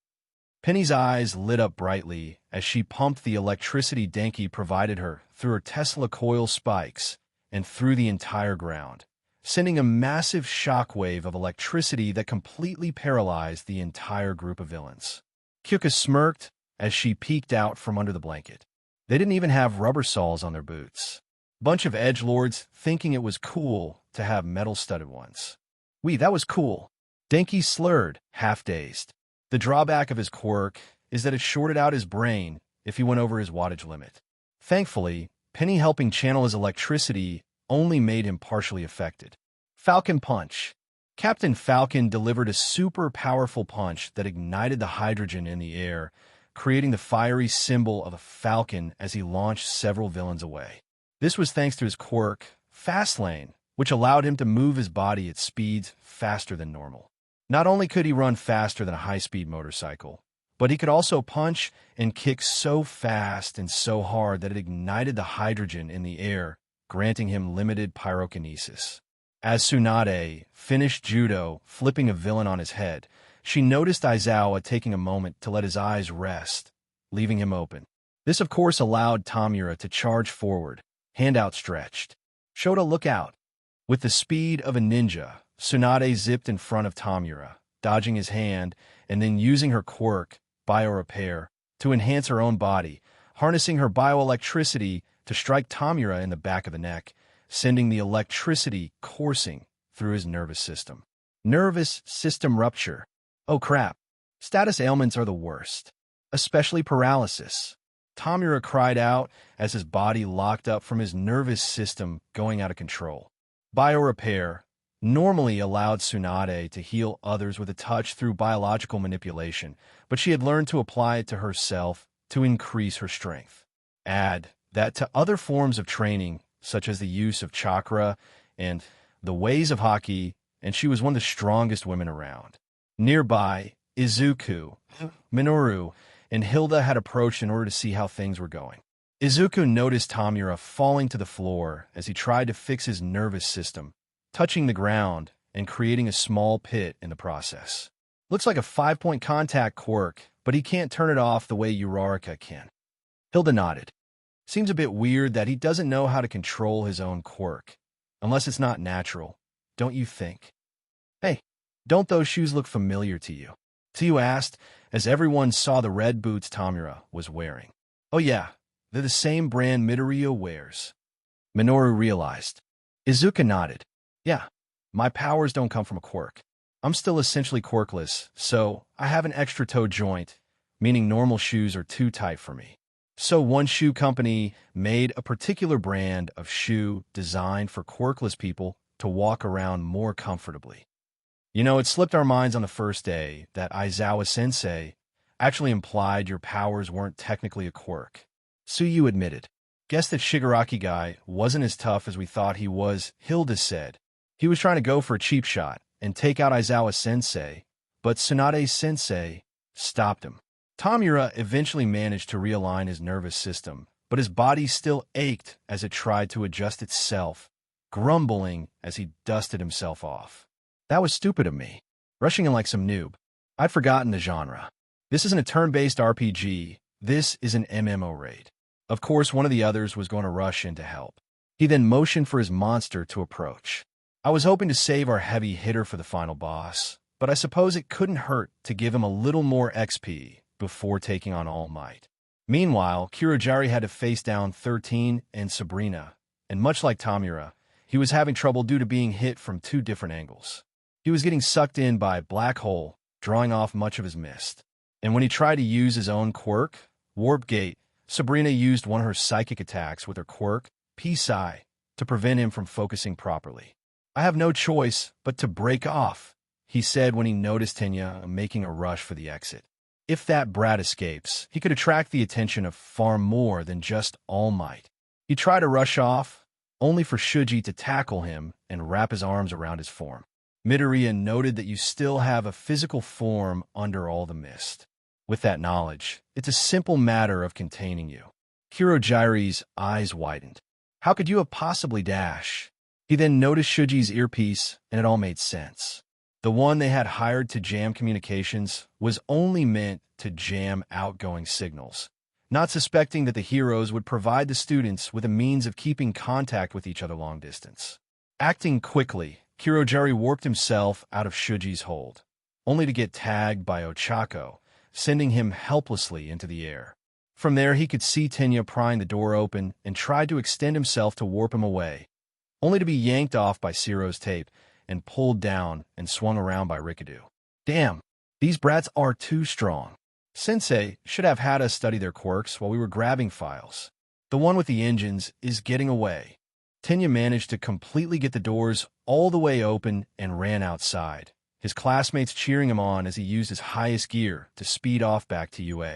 Penny's eyes lit up brightly as she pumped the electricity Denki provided her through her Tesla coil spikes and through the entire ground, sending a massive shockwave of electricity that completely paralyzed the entire group of villains. Kyuka smirked as she peeked out from under the blanket. They didn't even have rubber soles on their boots. Bunch of edgelords thinking it was cool to have metal-studded ones. That was cool. Denki slurred, half-dazed. The drawback of his quirk is that it shorted out his brain if he went over his wattage limit. Thankfully, Penny helping channel his electricity only made him partially affected. Falcon Punch. Captain Falcon delivered a super powerful punch that ignited the hydrogen in the air, creating the fiery symbol of a falcon as he launched several villains away. This was thanks to his quirk, Fast Lane, which allowed him to move his body at speeds faster than normal. Not only could he run faster than a high-speed motorcycle, but he could also punch and kick so fast and so hard that it ignited the hydrogen in the air, granting him limited pyrokinesis. As Tsunade finished judo, flipping a villain on his head, she noticed Aizawa taking a moment to let his eyes rest, leaving him open. This, of course, allowed Tamura to charge forward, hand outstretched. Shota, look out. With the speed of a ninja, Tsunade zipped in front of Tamura, dodging his hand and then using her quirk, Biorepair, to enhance her own body, harnessing her bioelectricity to strike Tamura in the back of the neck, sending the electricity coursing through his nervous system. Nervous system rupture. Oh crap. Status ailments are the worst, especially paralysis. Tamura cried out as his body locked up from his nervous system going out of control. Biorepair normally allowed Tsunade to heal others with a touch through biological manipulation, but she had learned to apply it to herself to increase her strength. Add that to other forms of training, such as the use of chakra and the ways of hockey, and she was one of the strongest women around. Nearby, Izuku, Minoru, and Hilda had approached in order to see how things were going. Izuku noticed Tamura falling to the floor as he tried to fix his nervous system, touching the ground and creating a small pit in the process. Looks like a 5-point contact quirk, but he can't turn it off the way Uraraka can. Hilda nodded. Seems a bit weird that he doesn't know how to control his own quirk, unless it's not natural, don't you think? Hey, don't those shoes look familiar to you? Tiu asked, as everyone saw the red boots Tamura was wearing. Oh yeah, they're the same brand Midoriya wears. Minoru realized. Izuka nodded. Yeah, my powers don't come from a quirk. I'm still essentially quirkless, so I have an extra toe joint, meaning normal shoes are too tight for me. So one shoe company made a particular brand of shoe designed for quirkless people to walk around more comfortably. You know, it slipped our minds on the first day that Aizawa-sensei actually implied your powers weren't technically a quirk. Suyu admitted. Guess that Shigaraki guy wasn't as tough as we thought he was, Hilda said. He was trying to go for a cheap shot and take out Aizawa-sensei, but Tsunade-sensei stopped him. Tamura eventually managed to realign his nervous system, but his body still ached as it tried to adjust itself, grumbling as he dusted himself off. That was stupid of me, rushing in like some noob. I'd forgotten the genre. This isn't a turn-based RPG, this is an MMO raid. Of course, one of the others was going to rush in to help. He then motioned for his monster to approach. I was hoping to save our heavy hitter for the final boss, but I suppose it couldn't hurt to give him a little more XP before taking on All Might. Meanwhile, Kurogiri had to face down 13 and Sabrina, and much like Tamura, he was having trouble due to being hit from two different angles. He was getting sucked in by a black hole, drawing off much of his mist. And when he tried to use his own quirk, Warp Gate, Sabrina used one of her psychic attacks with her quirk, P-Psi, to prevent him from focusing properly. I have no choice but to break off, he said when he noticed Tenya making a rush for the exit. If that brat escapes, he could attract the attention of far more than just All Might. He tried to rush off, only for Shuji to tackle him and wrap his arms around his form. Midoriya noted that you still have a physical form under all the mist. With that knowledge, it's a simple matter of containing you. Kurogiri's eyes widened. How could you have possibly dash? He then noticed Shuji's earpiece, and it all made sense. The one they had hired to jam communications was only meant to jam outgoing signals, not suspecting that the heroes would provide the students with a means of keeping contact with each other long distance. Acting quickly, Kurogiri warped himself out of Shuji's hold, only to get tagged by Ochako, sending him helplessly into the air. From there, he could see Tenya prying the door open and tried to extend himself to warp him away, only to be yanked off by Ciro's tape and pulled down and swung around by Rikadu. Damn, these brats are too strong. Sensei should have had us study their quirks while we were grabbing files. The one with the engines is getting away. Tenya managed to completely get the doors all the way open and ran outside, his classmates cheering him on as he used his highest gear to speed off back to UA.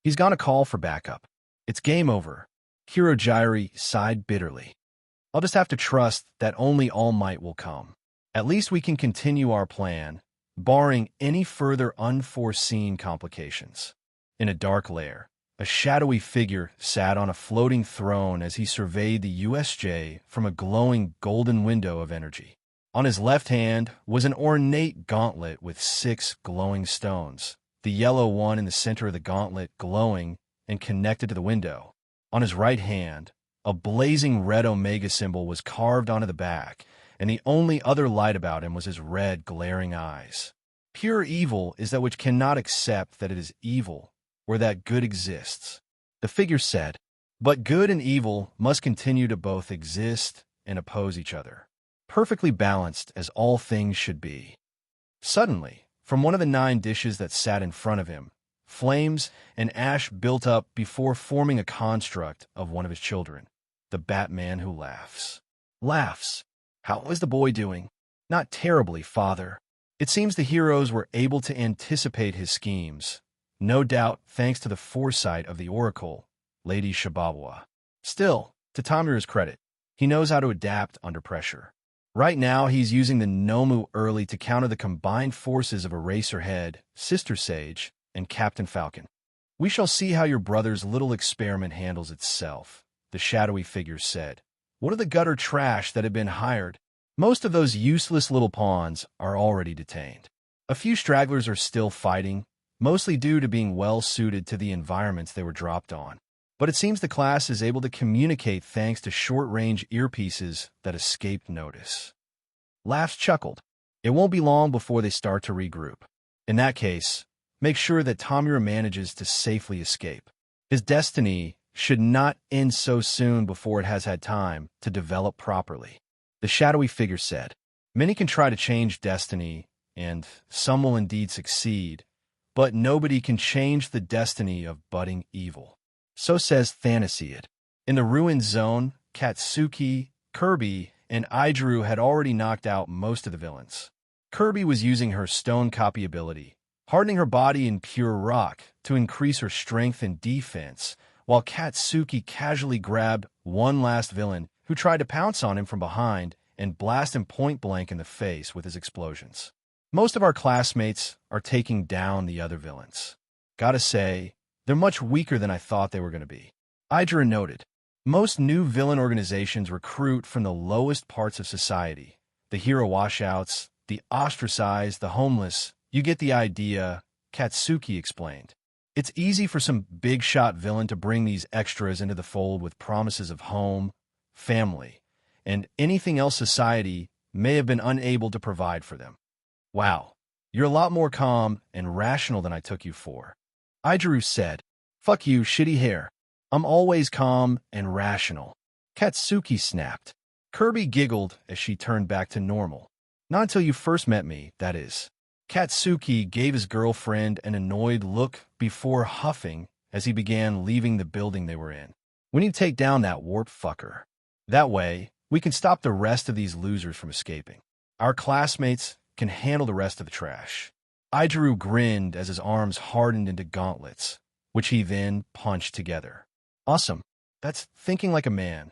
He's gonna call for backup. It's game over. Kurogiri sighed bitterly. I'll just have to trust that only All Might will come. At least we can continue our plan, barring any further unforeseen complications. In a dark lair, a shadowy figure sat on a floating throne as he surveyed the USJ from a glowing golden window of energy. On his left hand was an ornate gauntlet with 6 glowing stones, the yellow one in the center of the gauntlet glowing and connected to the window. On his right hand, a blazing red omega symbol was carved onto the back, and the only other light about him was his red, glaring eyes. Pure evil is that which cannot accept that it is evil, or that good exists, the figure said. But good and evil must continue to both exist and oppose each other, perfectly balanced as all things should be. Suddenly, from one of the 9 dishes that sat in front of him, flames and ash built up before forming a construct of one of his children, the Batman who laughs. Laughs. How is the boy doing? Not terribly, father. It seems the heroes were able to anticipate his schemes, no doubt thanks to the foresight of the Oracle, Lady Shibawa. Still, to Tamura's credit, he knows how to adapt under pressure. Right now, he's using the Nomu early to counter the combined forces of Eraserhead, Sister Sage, and Captain Falcon. We shall see how your brother's little experiment handles itself, the shadowy figure said. What of the gutter trash that had been hired? Most of those useless little pawns are already detained. A few stragglers are still fighting, mostly due to being well suited to the environments they were dropped on. But it seems the class is able to communicate thanks to short-range earpieces that escaped notice. Laughs chuckled. It won't be long before they start to regroup. In that case, make sure that Tamura manages to safely escape. His destiny should not end so soon before it has had time to develop properly. The shadowy figure said, many can try to change destiny, and some will indeed succeed, but nobody can change the destiny of budding evil. So says Thanaseid. In the ruined zone, Katsuki, Kirby, and Idru had already knocked out most of the villains. Kirby was using her stone copy ability, hardening her body in pure rock to increase her strength and defense, while Katsuki casually grabbed one last villain who tried to pounce on him from behind and blast him point-blank in the face with his explosions. Most of our classmates are taking down the other villains. Gotta say, they're much weaker than I thought they were going to be. Idra noted, most new villain organizations recruit from the lowest parts of society. The hero washouts, the ostracized, the homeless. You get the idea, Katsuki explained. It's easy for some big-shot villain to bring these extras into the fold with promises of home, family, and anything else society may have been unable to provide for them. Wow, you're a lot more calm and rational than I took you for. Idru said, fuck you, shitty hair. I'm always calm and rational. Katsuki snapped. Kirby giggled as she turned back to normal. Not until you first met me, that is. Katsuki gave his girlfriend an annoyed look before huffing as he began leaving the building they were in. We need to take down that warp fucker. That way, we can stop the rest of these losers from escaping. Our classmates can handle the rest of the trash. Idru grinned as his arms hardened into gauntlets, which he then punched together. Awesome. That's thinking like a man.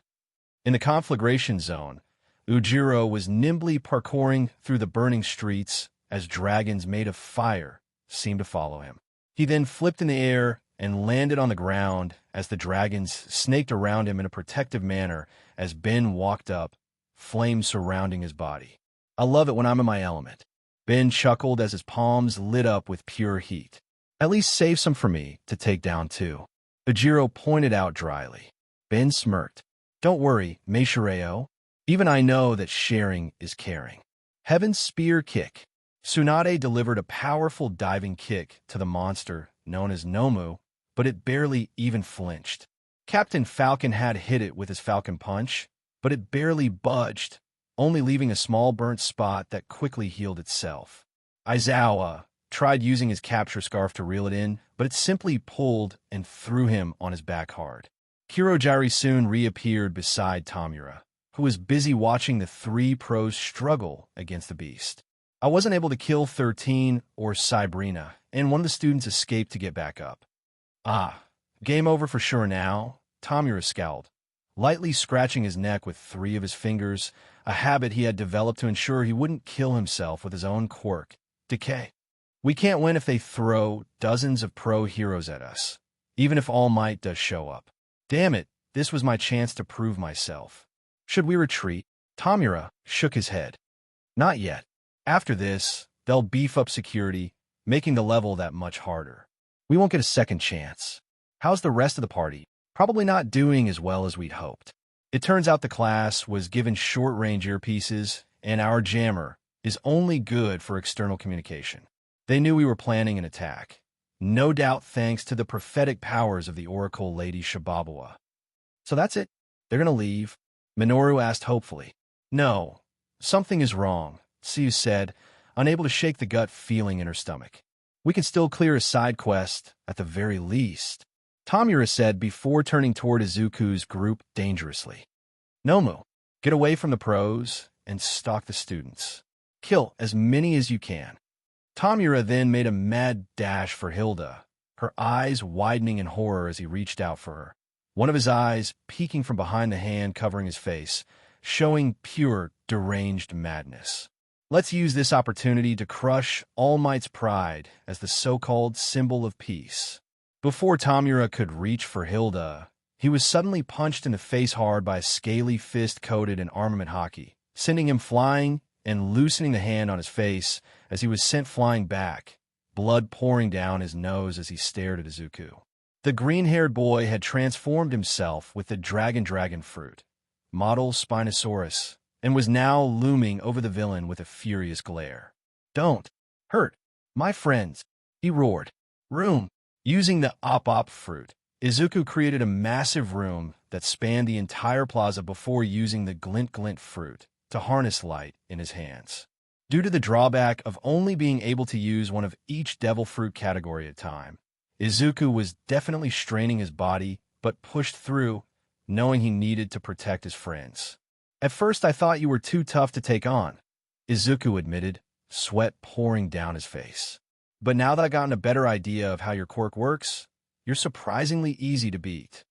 In the conflagration zone, Ujiro was nimbly parkouring through the burning streets as dragons made of fire seemed to follow him. He then flipped in the air and landed on the ground as the dragons snaked around him in a protective manner as Ben walked up, flames surrounding his body. I love it when I'm in my element. Ben chuckled as his palms lit up with pure heat. At least save some for me to take down too. Ujiro pointed out dryly. Ben smirked. Don't worry, Meishireo. Even I know that sharing is caring. Heaven's Spear Kick. Tsunade delivered a powerful diving kick to the monster known as Nomu, but it barely even flinched. Captain Falcon had hit it with his Falcon Punch, but it barely budged, only leaving a small burnt spot that quickly healed itself. Aizawa tried using his capture scarf to reel it in, but it simply pulled and threw him on his back hard. Kirojiri soon reappeared beside Tamura, who was busy watching the three pros struggle against the beast. I wasn't able to kill 13 or Cybrina, and one of the students escaped to get back up. Ah, game over for sure now, Tamura scowled, lightly scratching his neck with three of his fingers, a habit he had developed to ensure he wouldn't kill himself with his own quirk, decay. We can't win if they throw dozens of pro heroes at us, even if All Might does show up. Damn it, this was my chance to prove myself. Should we retreat? Tamura shook his head. Not yet. After this, they'll beef up security, making the level that much harder. We won't get a second chance. How's the rest of the party? Probably not doing as well as we'd hoped. It turns out the class was given short-range earpieces, and our jammer is only good for external communication. They knew we were planning an attack, no doubt thanks to the prophetic powers of the Oracle Lady Shibabawa. So that's it? They're gonna leave? Minoru asked hopefully. No, something is wrong, Tsuyu said, unable to shake the gut feeling in her stomach. We can still clear a side quest, at the very least, Tamura said before turning toward Izuku's group dangerously. Nomu, get away from the pros and stalk the students. Kill as many as you can. Tamura then made a mad dash for Hilda, her eyes widening in horror as he reached out for her. One of his eyes peeking from behind the hand covering his face, showing pure, deranged madness. Let's use this opportunity to crush All Might's pride as the so-called symbol of peace. Before Tamura could reach for Hilda, he was suddenly punched in the face hard by a scaly fist coated in armament hockey, sending him flying and loosening the hand on his face as he was sent flying back, blood pouring down his nose as he stared at Izuku. The green-haired boy had transformed himself with the dragon fruit, model Spinosaurus, and was now looming over the villain with a furious glare. Don't hurt my friends, he roared. Room. Using the op fruit, Izuku created a massive room that spanned the entire plaza before using the glint fruit to harness light in his hands. Due to the drawback of only being able to use one of each devil fruit category at a time, Izuku was definitely straining his body, but pushed through, knowing he needed to protect his friends. At first I thought you were too tough to take on, Izuku admitted, sweat pouring down his face. But now that I've gotten a better idea of how your quirk works, you're surprisingly easy to beat.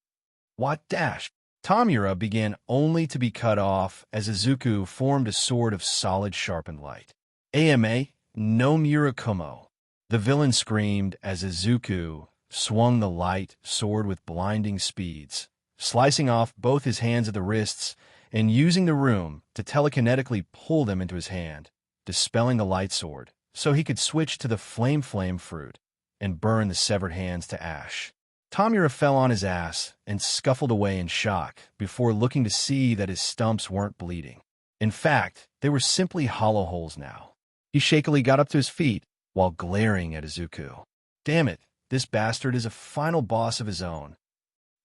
What dash? Tamura began only to be cut off as Izuku formed a sword of solid sharpened light. AMA, no Murakumo. The villain screamed as Izuku swung the light sword with blinding speeds, slicing off both his hands at the wrists and using the room to telekinetically pull them into his hand, dispelling the light sword so he could switch to the flame fruit and burn the severed hands to ash. Tamura fell on his ass and scuffled away in shock before looking to see that his stumps weren't bleeding. In fact, they were simply hollow holes now. He shakily got up to his feet while glaring at Izuku. Damn it, this bastard is a final boss of his own.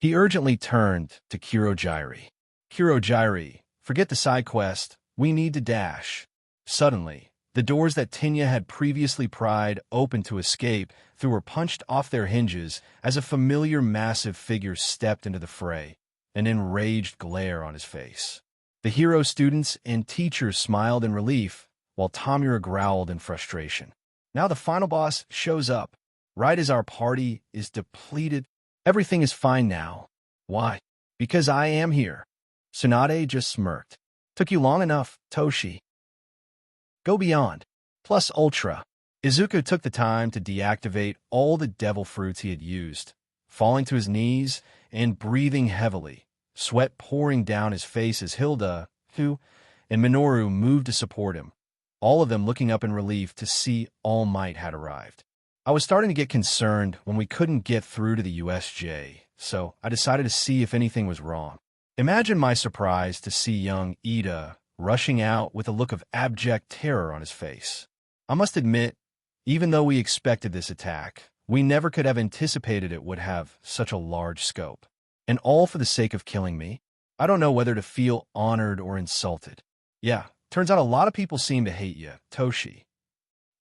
He urgently turned to Kurogyri. Kurogyri, forget the side quest, we need to dash. Suddenly, the doors that Tinya had previously pried open to escape through were punched off their hinges as a familiar massive figure stepped into the fray, an enraged glare on his face. The hero students and teachers smiled in relief, while Tamura growled in frustration. Now the final boss shows up, right as our party is depleted. Everything is fine now. Why? Because I am here. Tsunade just smirked. Took you long enough, Toshi. Go beyond. Plus Ultra. Izuku took the time to deactivate all the devil fruits he had used, falling to his knees and breathing heavily, sweat pouring down his face as Hilda, who, and Minoru moved to support him, all of them looking up in relief to see All Might had arrived. I was starting to get concerned when we couldn't get through to the USJ, so I decided to see if anything was wrong. Imagine my surprise to see young Ida rushing out with a look of abject terror on his face. I must admit, even though we expected this attack, we never could have anticipated it would have such a large scope. And all for the sake of killing me? I don't know whether to feel honored or insulted. Yeah, turns out a lot of people seem to hate you, Toshi.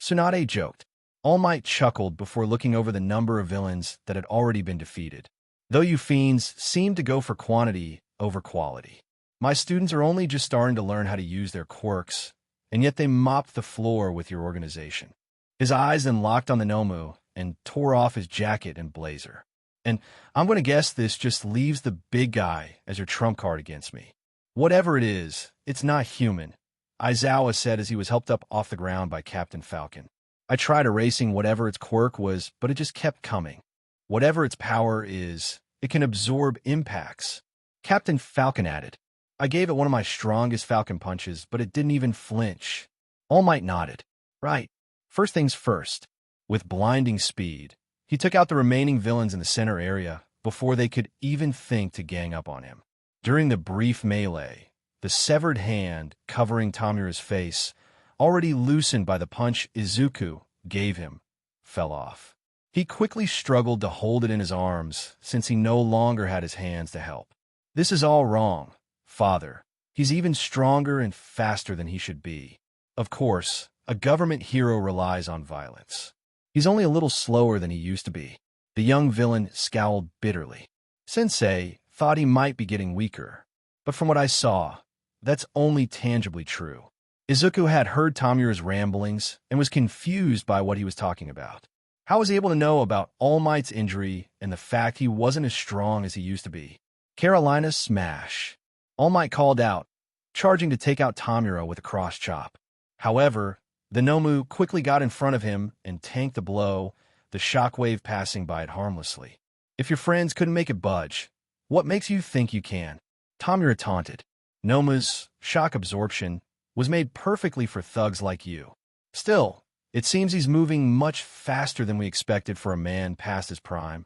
Tsunade joked. All Might chuckled before looking over the number of villains that had already been defeated. Though you fiends seem to go for quantity over quality. My students are only just starting to learn how to use their quirks, and yet they mopped the floor with your organization. His eyes then locked on the Nomu and tore off his jacket and blazer. And I'm going to guess this just leaves the big guy as your trump card against me. Whatever it is, it's not human, Aizawa said as he was helped up off the ground by Captain Falcon. I tried erasing whatever its quirk was, but it just kept coming. Whatever its power is, it can absorb impacts. Captain Falcon added. I gave it one of my strongest Falcon punches, but it didn't even flinch. All Might nodded. Right. First things first. With blinding speed, he took out the remaining villains in the center area before they could even think to gang up on him. During the brief melee, the severed hand covering Tamura's face, already loosened by the punch Izuku gave him, fell off. He quickly struggled to hold it in his arms since he no longer had his hands to help. This is all wrong, Father. He's even stronger and faster than he should be. Of course, a government hero relies on violence. He's only a little slower than he used to be. The young villain scowled bitterly. Sensei thought he might be getting weaker, but from what I saw, that's only tangibly true. Izuku had heard Tamura's ramblings and was confused by what he was talking about. How was he able to know about All Might's injury and the fact he wasn't as strong as he used to be? Carolina smash. All Might called out, charging to take out Tamura with a cross chop. However, the Nomu quickly got in front of him and tanked the blow, the shockwave passing by it harmlessly. If your friends couldn't make it budge, what makes you think you can? Tamura taunted. Nomu's shock absorption was made perfectly for thugs like you. Still, it seems he's moving much faster than we expected for a man past his prime,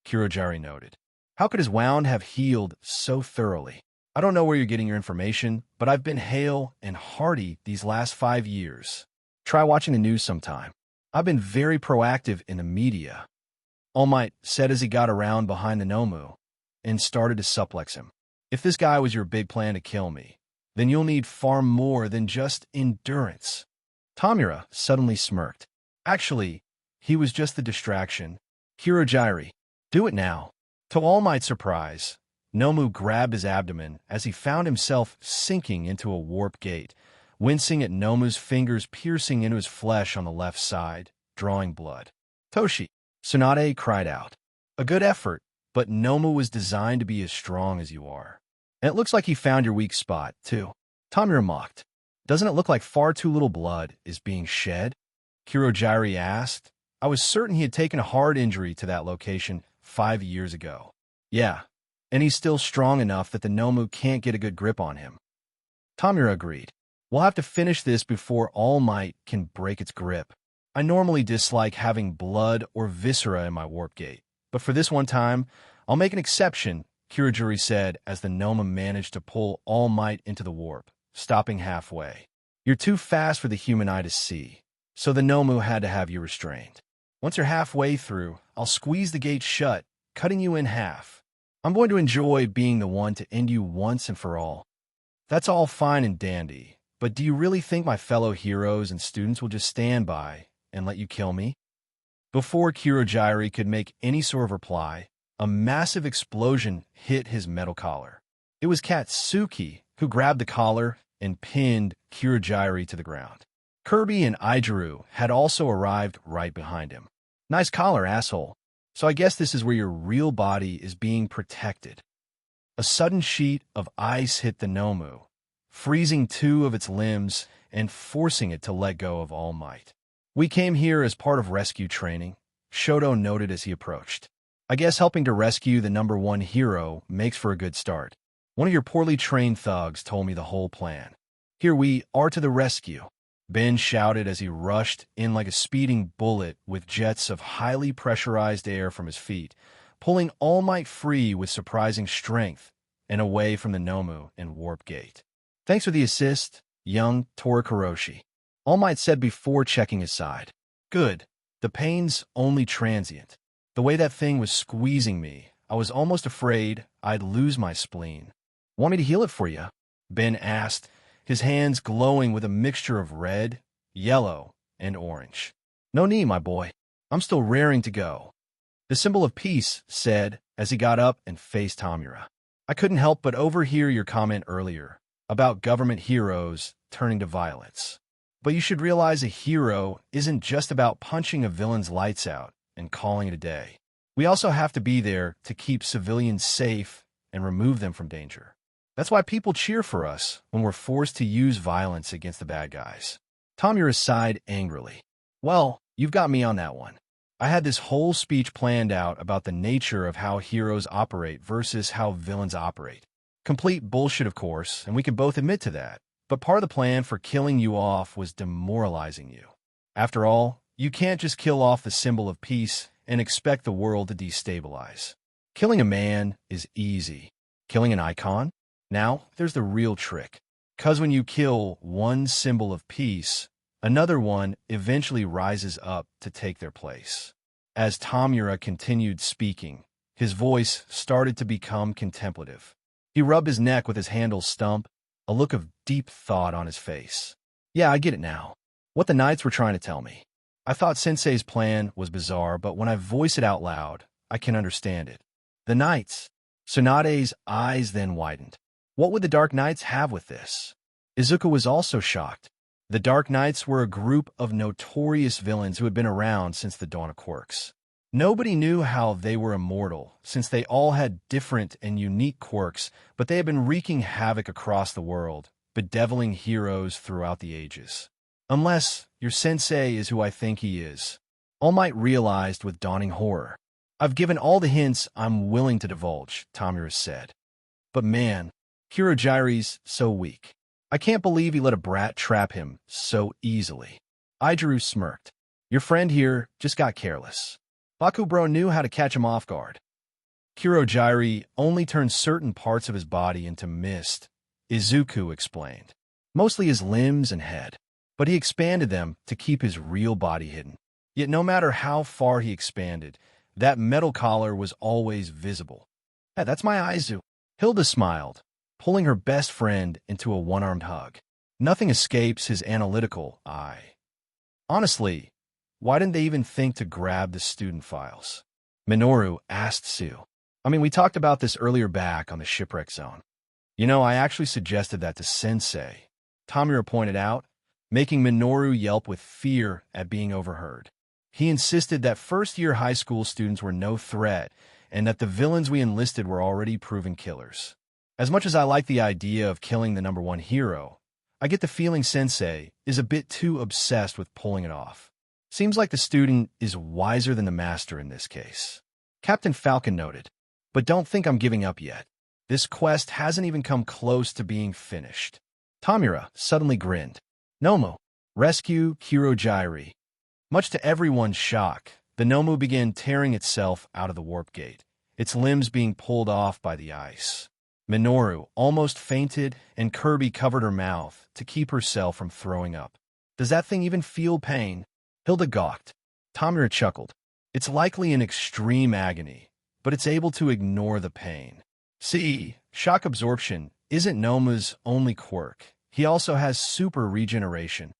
Kurogyri noted. How could his wound have healed so thoroughly? I don't know where you're getting your information, but I've been hale and hearty these last 5 years. Try watching the news sometime. I've been very proactive in the media. All Might said as he got around behind the Nomu and started to suplex him. If this guy was your big plan to kill me, then you'll need far more than just endurance. Tamura suddenly smirked. Actually, he was just the distraction. Kurogyri, do it now. To All Might's surprise, Nomu grabbed his abdomen as he found himself sinking into a warp gate, wincing at Nomu's fingers piercing into his flesh on the left side, drawing blood. Toshi, Tsunade cried out. A good effort, but Nomu was designed to be as strong as you are. And it looks like he found your weak spot, too. Tamura mocked. Doesn't it look like far too little blood is being shed? Kirojiri asked. I was certain he had taken a hard injury to that location 5 years ago. Yeah, and he's still strong enough that the Nomu can't get a good grip on him. Tamura agreed. We'll have to finish this before All Might can break its grip. I normally dislike having blood or viscera in my warp gate, but for this one time, I'll make an exception, Kirojiri said as the Nomu managed to pull All Might into the warp, stopping halfway. You're too fast for the human eye to see, so the Nomu had to have you restrained. Once you're halfway through, I'll squeeze the gate shut, cutting you in half. I'm going to enjoy being the one to end you once and for all. That's all fine and dandy, but do you really think my fellow heroes and students will just stand by and let you kill me? Before Kirojiri could make any sort of reply, a massive explosion hit his metal collar. It was Katsuki who grabbed the collar and pinned Kirojiri to the ground. Kirby and Ijiru had also arrived right behind him. Nice collar, asshole. So I guess this is where your real body is being protected. A sudden sheet of ice hit the Nomu, freezing 2 of its limbs and forcing it to let go of All Might. We came here as part of rescue training, Shoto noted as he approached. I guess helping to rescue the #1 hero makes for a good start. One of your poorly trained thugs told me the whole plan. Here we are to the rescue, Ben shouted as he rushed in like a speeding bullet with jets of highly pressurized air from his feet, pulling All Might free with surprising strength and away from the Nomu and Warp Gate. Thanks for the assist, young Torikuroshi, All Might said before checking his side. Good. The pain's only transient. The way that thing was squeezing me, I was almost afraid I'd lose my spleen. Want me to heal it for you? Ben asked, his hands glowing with a mixture of red, yellow, and orange. No need, my boy. I'm still raring to go. The symbol of peace said as he got up and faced Tamura. I couldn't help but overhear your comment earlier about government heroes turning to violence. But you should realize a hero isn't just about punching a villain's lights out and calling it a day. We also have to be there to keep civilians safe and remove them from danger. That's why people cheer for us when we're forced to use violence against the bad guys. Tamura sighed angrily. Well, you've got me on that one. I had this whole speech planned out about the nature of how heroes operate versus how villains operate. Complete bullshit, of course, and we can both admit to that. But part of the plan for killing you off was demoralizing you. After all, you can't just kill off the symbol of peace and expect the world to destabilize. Killing a man is easy. Killing an icon? Now, there's the real trick. 'Cause when you kill one symbol of peace, another one eventually rises up to take their place. As Tamura continued speaking, his voice started to become contemplative. He rubbed his neck with his handle stump, a look of deep thought on his face. Yeah, I get it now. What the Knights were trying to tell me. I thought Sensei's plan was bizarre, but when I voice it out loud, I can understand it. The Knights. Tsunade's eyes then widened. What would the Dark Knights have with this? Izuku was also shocked. The Dark Knights were a group of notorious villains who had been around since the dawn of quirks. Nobody knew how they were immortal, since they all had different and unique quirks, but they had been wreaking havoc across the world, bedeviling heroes throughout the ages. Unless your sensei is who I think he is. All Might realized with dawning horror. I've given all the hints I'm willing to divulge, Tamura said. But man, Kirojiri's so weak. I can't believe he let a brat trap him so easily. Ijiru smirked. Your friend here just got careless. Bakubro knew how to catch him off guard. Kirojiri only turned certain parts of his body into mist, Izuku explained. Mostly his limbs and head. But he expanded them to keep his real body hidden. Yet no matter how far he expanded, that metal collar was always visible. Hey, that's my Aizu. Hilda smiled, pulling her best friend into a one-armed hug. Nothing escapes his analytical eye. Honestly, why didn't they even think to grab the student files? Minoru asked Sue. I mean, we talked about this earlier back on the shipwreck zone. You know, I actually suggested that to Sensei, Tamura pointed out, making Minoru yelp with fear at being overheard. He insisted that first-year high school students were no threat and that the villains we enlisted were already proven killers. As much as I like the idea of killing the number one hero, I get the feeling Sensei is a bit too obsessed with pulling it off. Seems like the student is wiser than the master in this case. Captain Falcon noted, but don't think I'm giving up yet. This quest hasn't even come close to being finished. Tamura suddenly grinned. Nomu, rescue Kirojiri. Much to everyone's shock, the Nomu began tearing itself out of the warp gate, its limbs being pulled off by the ice. Minoru almost fainted, and Kirby covered her mouth to keep herself from throwing up. Does that thing even feel pain? Hilda gawked. Tamura chuckled. It's likely in extreme agony, but it's able to ignore the pain. See, shock absorption isn't Nomu's only quirk. He also has super regeneration.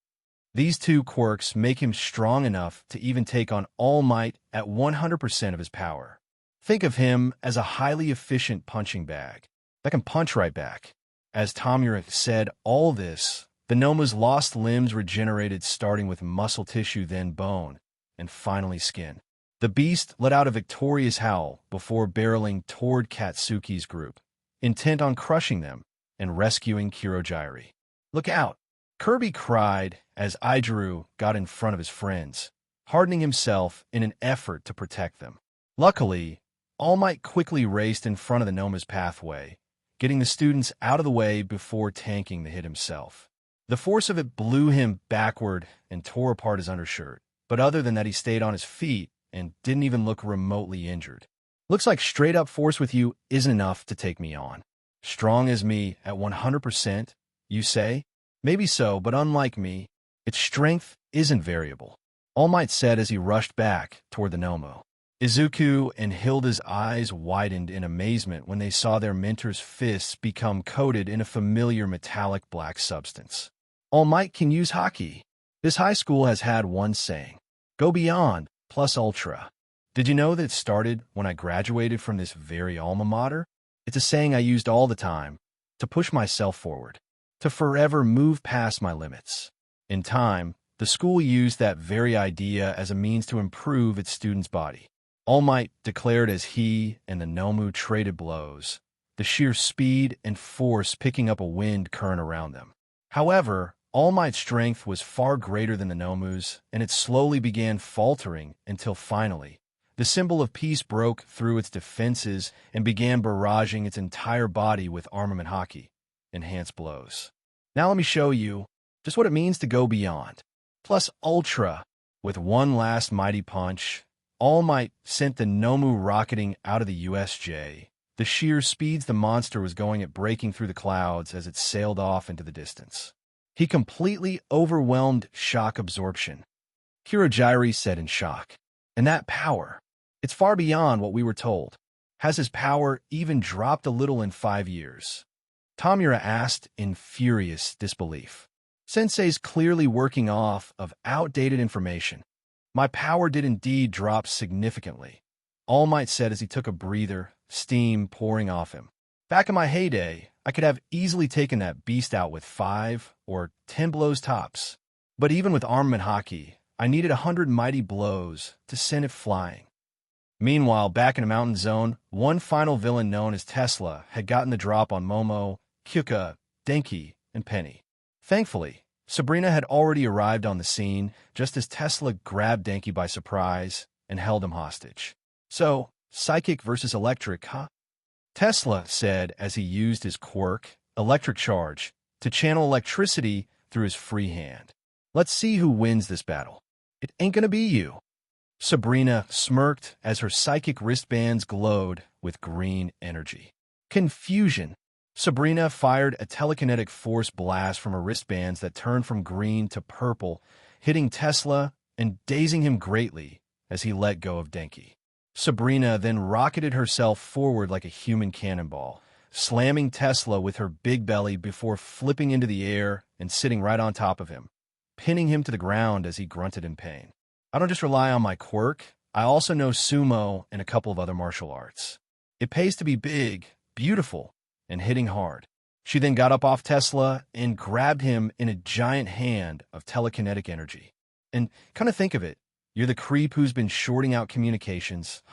These two quirks make him strong enough to even take on All Might at 100% of his power. Think of him as a highly efficient punching bag that can punch right back. As Tamura said all this, the Nomu's lost limbs regenerated, starting with muscle tissue, then bone, and finally skin. The beast let out a victorious howl before barreling toward Katsuki's group, intent on crushing them and rescuing Kirojiri. Look out! Kirby cried as Idru got in front of his friends, hardening himself in an effort to protect them. Luckily, All Might quickly raced in front of the Noma's pathway, getting the students out of the way before tanking the hit himself. The force of it blew him backward and tore apart his undershirt, but other than that he stayed on his feet and didn't even look remotely injured. Looks like straight-up force with you isn't enough to take me on. Strong as me at 100%, you say? Maybe so, but unlike me, its strength isn't variable, All Might said as he rushed back toward the Nomu. Izuku and Hilda's eyes widened in amazement when they saw their mentor's fists become coated in a familiar metallic black substance. All Might can use Haki. This high school has had one saying, go beyond, plus ultra. Did you know that it started when I graduated from this very alma mater? It's a saying I used all the time to push myself forward, to forever move past my limits. In time, the school used that very idea as a means to improve its students' body. All Might declared as he and the Nomu traded blows, the sheer speed and force picking up a wind current around them. However, All Might's strength was far greater than the Nomu's, and it slowly began faltering until finally, the symbol of peace broke through its defenses and began barraging its entire body with armament Haki, enhanced blows. Now let me show you just what it means to go beyond. Plus ultra. With one last mighty punch, All Might sent the Nomu rocketing out of the USJ. The sheer speeds the monster was going at breaking through the clouds as it sailed off into the distance. He completely overwhelmed shock absorption, Kirojiri said in shock. And that power, it's far beyond what we were told. Has his power even dropped a little in 5 years? Tamura asked in furious disbelief. Sensei's clearly working off of outdated information. My power did indeed drop significantly, All Might said as he took a breather, steam pouring off him. Back in my heyday, I could have easily taken that beast out with 5 or 10 blows tops. But even with armament Haki, I needed 100 mighty blows to send it flying. Meanwhile, back in a mountain zone, one final villain known as Tesla had gotten the drop on Momo, Kyuka, Denki, and Penny. Thankfully, Sabrina had already arrived on the scene just as Tesla grabbed Denki by surprise and held him hostage. So, psychic versus electric, huh? Tesla said as he used his quirk, Electric Charge, to channel electricity through his free hand. Let's see who wins this battle. It ain't gonna be you. Sabrina smirked as her psychic wristbands glowed with green energy. Confusion. Sabrina fired a telekinetic force blast from her wristbands that turned from green to purple, hitting Tesla and dazing him greatly as he let go of Denki. Sabrina then rocketed herself forward like a human cannonball, slamming Tesla with her big belly before flipping into the air and sitting right on top of him, pinning him to the ground as he grunted in pain. I don't just rely on my quirk, I also know sumo and a couple of other martial arts. It pays to be big, beautiful, and hitting hard. She then got up off Tesla and grabbed him in a giant hand of telekinetic energy. And kind of think of it, You're the creep who's been shorting out communications.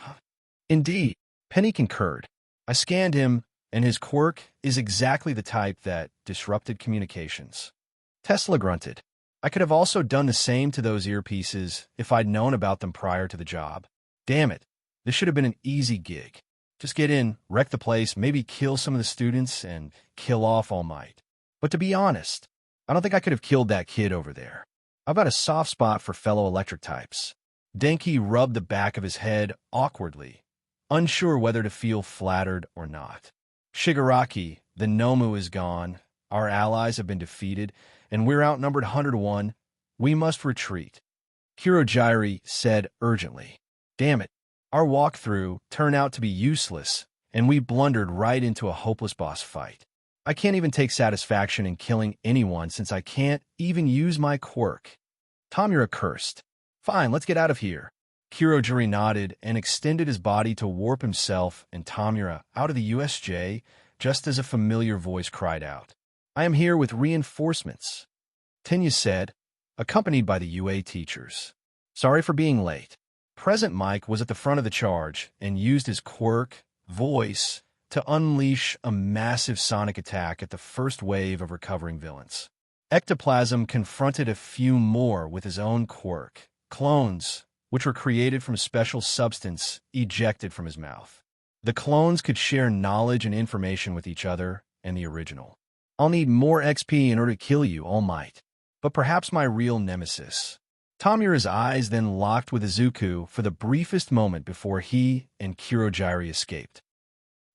Indeed, Penny concurred. I scanned him, and his quirk is exactly the type that disrupted communications. Tesla grunted. I could have also done the same to those earpieces if I'd known about them prior to the job. Damn it, this should have been an easy gig. Just get in, wreck the place, maybe kill some of the students, and kill off All Might. But to be honest, I don't think I could have killed that kid over there. I've got a soft spot for fellow electric types. Denki rubbed the back of his head awkwardly, unsure whether to feel flattered or not. Shigaraki, the Nomu is gone, our allies have been defeated, and we're outnumbered 100-1. We must retreat. Kurojairi said urgently. Damn it, our walkthrough turned out to be useless, and we blundered right into a hopeless boss fight. I can't even take satisfaction in killing anyone since I can't even use my quirk. Tamura cursed. Fine, let's get out of here. Kurojairi nodded and extended his body to warp himself and Tamura out of the USJ just as a familiar voice cried out. I am here with reinforcements, Tenya said, accompanied by the UA teachers. Sorry for being late. Present Mike was at the front of the charge and used his quirk, voice, to unleash a massive sonic attack at the first wave of recovering villains. Ectoplasm confronted a few more with his own quirk, clones, which were created from a special substance ejected from his mouth. The clones could share knowledge and information with each other and the original. I'll need more XP in order to kill you, All Might, but perhaps my real nemesis. Tamura's eyes then locked with Izuku for the briefest moment before he and Kurojairi escaped.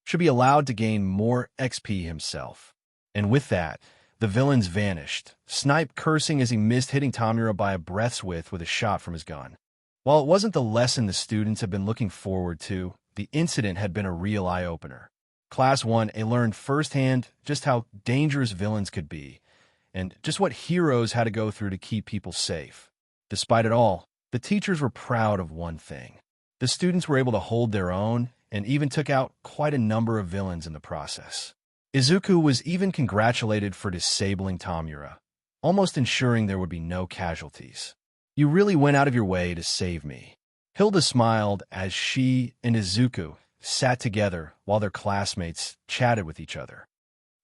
Should be allowed to gain more XP himself. And with that, the villains vanished, Snipe cursing as he missed hitting Tamura by a breath's width with a shot from his gun. While it wasn't the lesson the students had been looking forward to, the incident had been a real eye-opener. Class 1A learned firsthand just how dangerous villains could be, and just what heroes had to go through to keep people safe. Despite it all, the teachers were proud of one thing. The students were able to hold their own and even took out quite a number of villains in the process. Izuku was even congratulated for disabling Tamura, almost ensuring there would be no casualties. You really went out of your way to save me. Hilda smiled as she and Izuku sat together while their classmates chatted with each other.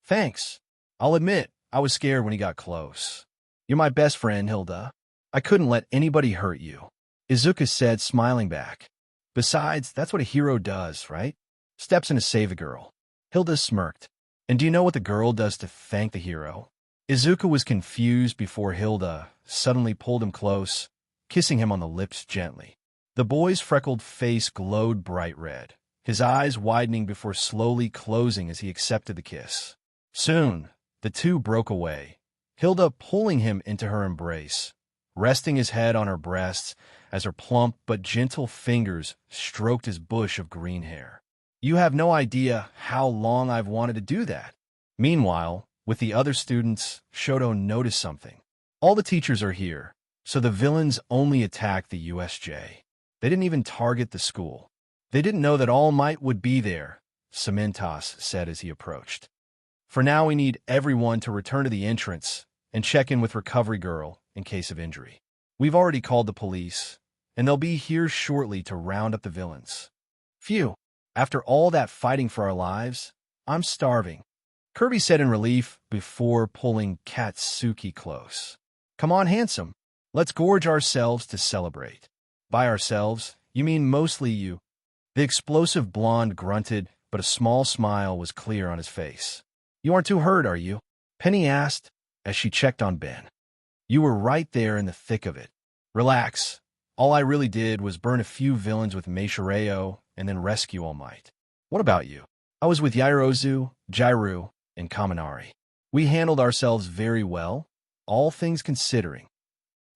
Thanks. I'll admit, I was scared when he got close. You're my best friend, Hilda. I couldn't let anybody hurt you, Izuku said, smiling back. Besides, that's what a hero does, right? Steps in to save a girl. Hilda smirked. And do you know what the girl does to thank the hero? Izuku was confused before Hilda suddenly pulled him close, kissing him on the lips gently. The boy's freckled face glowed bright red, his eyes widening before slowly closing as he accepted the kiss. Soon, the two broke away, Hilda pulling him into her embrace, resting his head on her breasts as her plump but gentle fingers stroked his bush of green hair. You have no idea how long I've wanted to do that. Meanwhile, with the other students, Shoto noticed something. All the teachers are here, so the villains only attacked the USJ. They didn't even target the school. They didn't know that All Might would be there, Cementos said as he approached. For now, we need everyone to return to the entrance and check in with Recovery Girl in case of injury. We've already called the police, and they'll be here shortly to round up the villains. Phew, after all that fighting for our lives, I'm starving, Kirby said in relief before pulling Katsuki close. Come on, handsome. Let's gorge ourselves to celebrate. By ourselves, you mean mostly you. The explosive blonde grunted, but a small smile was clear on his face. You aren't too hurt, are you? Penny asked as she checked on Ben. You were right there in the thick of it. Relax. All I really did was burn a few villains with Meishireo and then rescue All Might. What about you? I was with Yairozu, Jairu, and Kaminari. We handled ourselves very well, all things considering.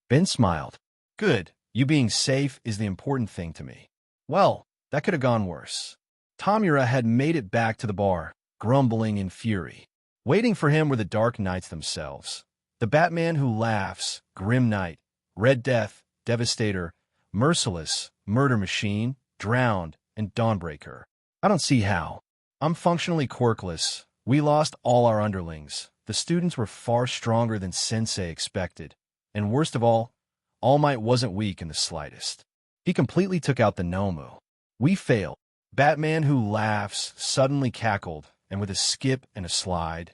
Ben smiled. Good. You being safe is the important thing to me. Well, that could have gone worse. Tamura had made it back to the bar, grumbling in fury. Waiting for him were the Dark Knights themselves. The Batman who laughs, Grim Knight, Red Death, Devastator, Merciless, Murder Machine, Drowned, and Dawnbreaker. I don't see how. I'm functionally quirkless. We lost all our underlings. The students were far stronger than Sensei expected. And worst of all, All Might wasn't weak in the slightest. He completely took out the Nomu. We failed. Batman, who laughs, suddenly cackled, and with a skip and a slide,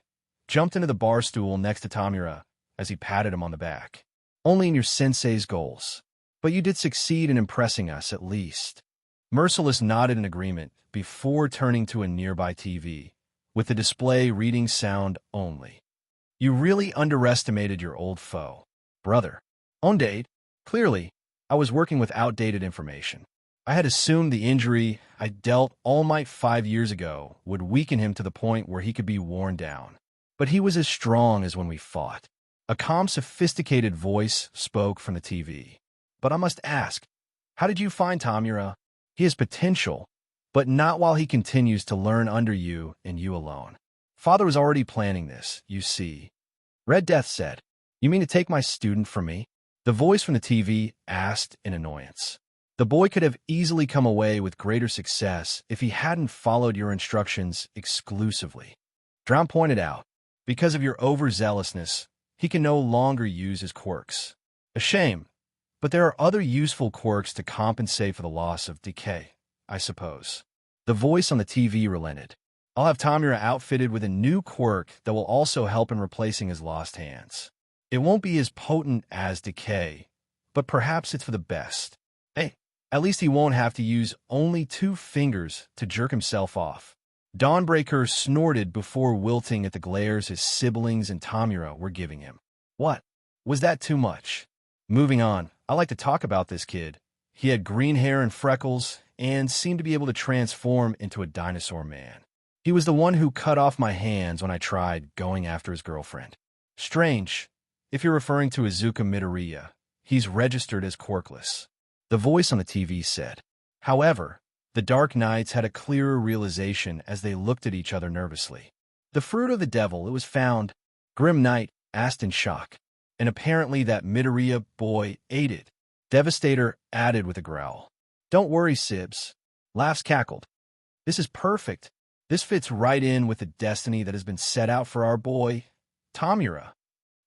jumped into the bar stool next to Tamura as he patted him on the back. Only in your sensei's goals. But you did succeed in impressing us, at least. Merciless nodded in agreement before turning to a nearby TV, with the display reading sound only. You really underestimated your old foe, brother. On date, clearly, I was working with outdated information. I had assumed the injury I dealt All Might 5 years ago would weaken him to the point where he could be worn down. But he was as strong as when we fought. A calm, sophisticated voice spoke from the TV. But I must ask, how did you find Tamura? He has potential, but not while he continues to learn under you and you alone. Father was already planning this, you see. Red Death said, You mean to take my student from me? The voice from the TV asked in annoyance. The boy could have easily come away with greater success if he hadn't followed your instructions exclusively. Drown pointed out, because of your overzealousness, he can no longer use his quirks. A shame, but there are other useful quirks to compensate for the loss of decay, I suppose. The voice on the TV relented. I'll have Tamura outfitted with a new quirk that will also help in replacing his lost hands. It won't be as potent as decay, but perhaps it's for the best. Hey, at least he won't have to use only 2 fingers to jerk himself off. Dawnbreaker snorted before wilting at the glares his siblings and Tamura were giving him. What? Was that too much? Moving on, I like to talk about this kid. He had green hair and freckles and seemed to be able to transform into a dinosaur man. He was the one who cut off my hands when I tried going after his girlfriend. Strange. If you're referring to Izuka Midoriya, he's registered as quirkless. The voice on the TV said. However, the Dark Knights had a clearer realization as they looked at each other nervously. The fruit of the devil, it was found, Grim Knight asked in shock. And apparently that Midoriya boy ate it. Devastator added with a growl. Don't worry, Sibs. Laughs cackled. This is perfect. This fits right in with the destiny that has been set out for our boy, Tamura.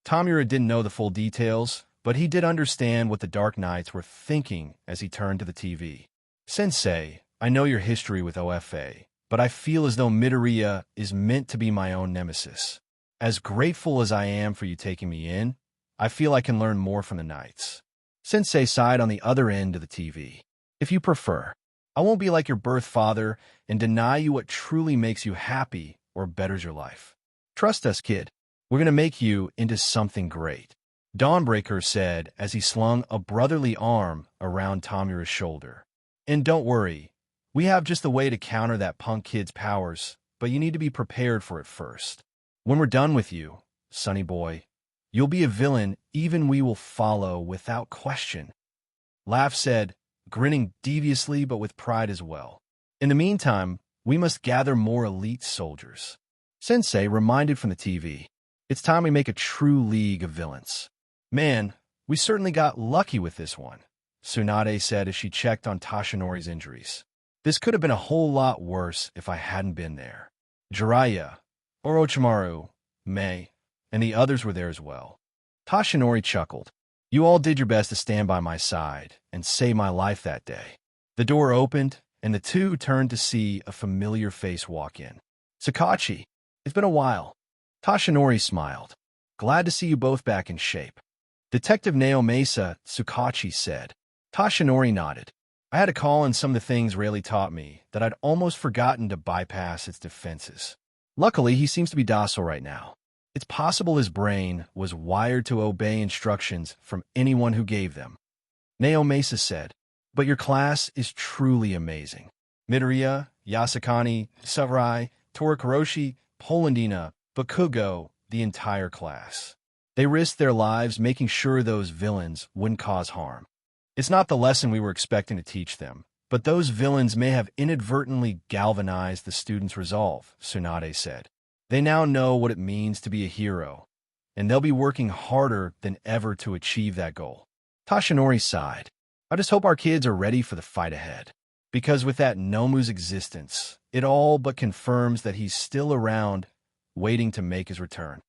Tamura didn't know the full details, but he did understand what the Dark Knights were thinking as he turned to the TV. Sensei, I know your history with OFA, but I feel as though Midoriya is meant to be my own nemesis. As grateful as I am for you taking me in, I feel I can learn more from the Knights. Sensei sighed on the other end of the TV. If you prefer, I won't be like your birth father and deny you what truly makes you happy or betters your life. Trust us, kid. We're going to make you into something great. Dawnbreaker said as he slung a brotherly arm around Tamura's shoulder. And don't worry, we have just the way to counter that punk kid's powers, but you need to be prepared for it first. When we're done with you, sonny boy, you'll be a villain even we will follow without question. Laugh said, grinning deviously but with pride as well. In the meantime, we must gather more elite soldiers. Sensei reminded from the TV, it's time we make a true league of villains. Man, we certainly got lucky with this one, Tsunade said as she checked on Tashinori's injuries. This could have been a whole lot worse if I hadn't been there. Jiraiya, Orochimaru, Mei, and the others were there as well. Tashinori chuckled. You all did your best to stand by my side and save my life that day. The door opened, and the two turned to see a familiar face walk in. Sakachi, it's been a while. Tashinori smiled. Glad to see you both back in shape. Detective Naomasa, Sakachi said. Tashinori nodded. I had to call on some of the things Rayleigh taught me that I'd almost forgotten to bypass its defenses. Luckily, he seems to be docile right now. It's possible his brain was wired to obey instructions from anyone who gave them. Naomasa said, but your class is truly amazing. Midoriya, Yasakani, Sarai, Torikuroshi, Polandina, Bakugo, the entire class. They risked their lives making sure those villains wouldn't cause harm. It's not the lesson we were expecting to teach them, but those villains may have inadvertently galvanized the students' resolve, Tsunade said. They now know what it means to be a hero, and they'll be working harder than ever to achieve that goal. Tashinori sighed. I just hope our kids are ready for the fight ahead, because with that Nomu's existence, it all but confirms that he's still around, waiting to make his return.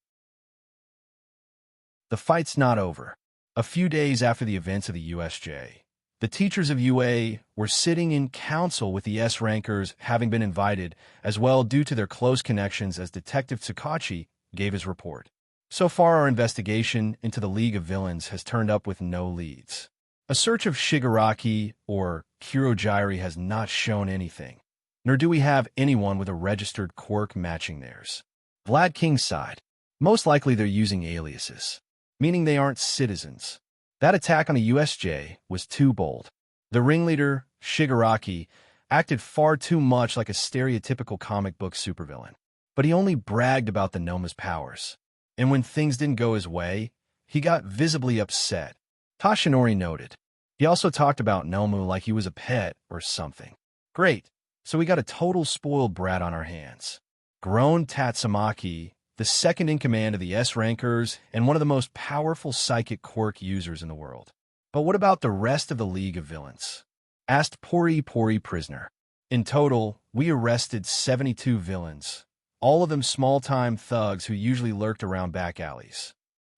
The fight's not over. A few days after the events of the USJ, the teachers of UA were sitting in council with the S-rankers having been invited, as well due to their close connections, as Detective Tsukachi gave his report. So far, our investigation into the League of Villains has turned up with no leads. A search of Shigaraki or Kurogyri has not shown anything, nor do we have anyone with a registered quirk matching theirs. Vlad King sighed. Most likely they're using aliases, meaning they aren't citizens. That attack on the USJ was too bold. The ringleader, Shigaraki, acted far too much like a stereotypical comic book supervillain. But he only bragged about the Noma's powers. And when things didn't go his way, he got visibly upset. Tashinori noted. He also talked about Nomu like he was a pet or something. Great, so we got a total spoiled brat on our hands. Grown Tatsumaki, the second in command of the S-rankers and one of the most powerful psychic quirk users in the world. But what about the rest of the League of Villains? Asked Pori Prisoner. In total, we arrested 72 villains, all of them small-time thugs who usually lurked around back alleys.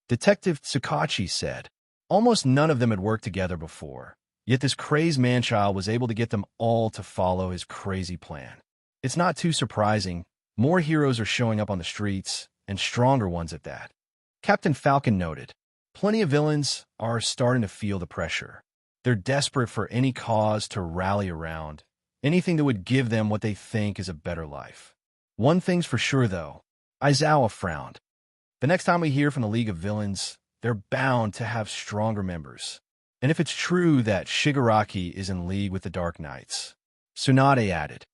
Detective Tsukachi said. Almost none of them had worked together before, yet this crazed man-child was able to get them all to follow his crazy plan. It's not too surprising. More heroes are showing up on the streets, and stronger ones at that. Captain Falcon noted. Plenty of villains are starting to feel the pressure. They're desperate for any cause to rally around, anything that would give them what they think is a better life. One thing's for sure, though. Aizawa frowned. The next time we hear from the League of Villains, they're bound to have stronger members. And if it's true that Shigaraki is in league with the Dark Knights, Tsunade added,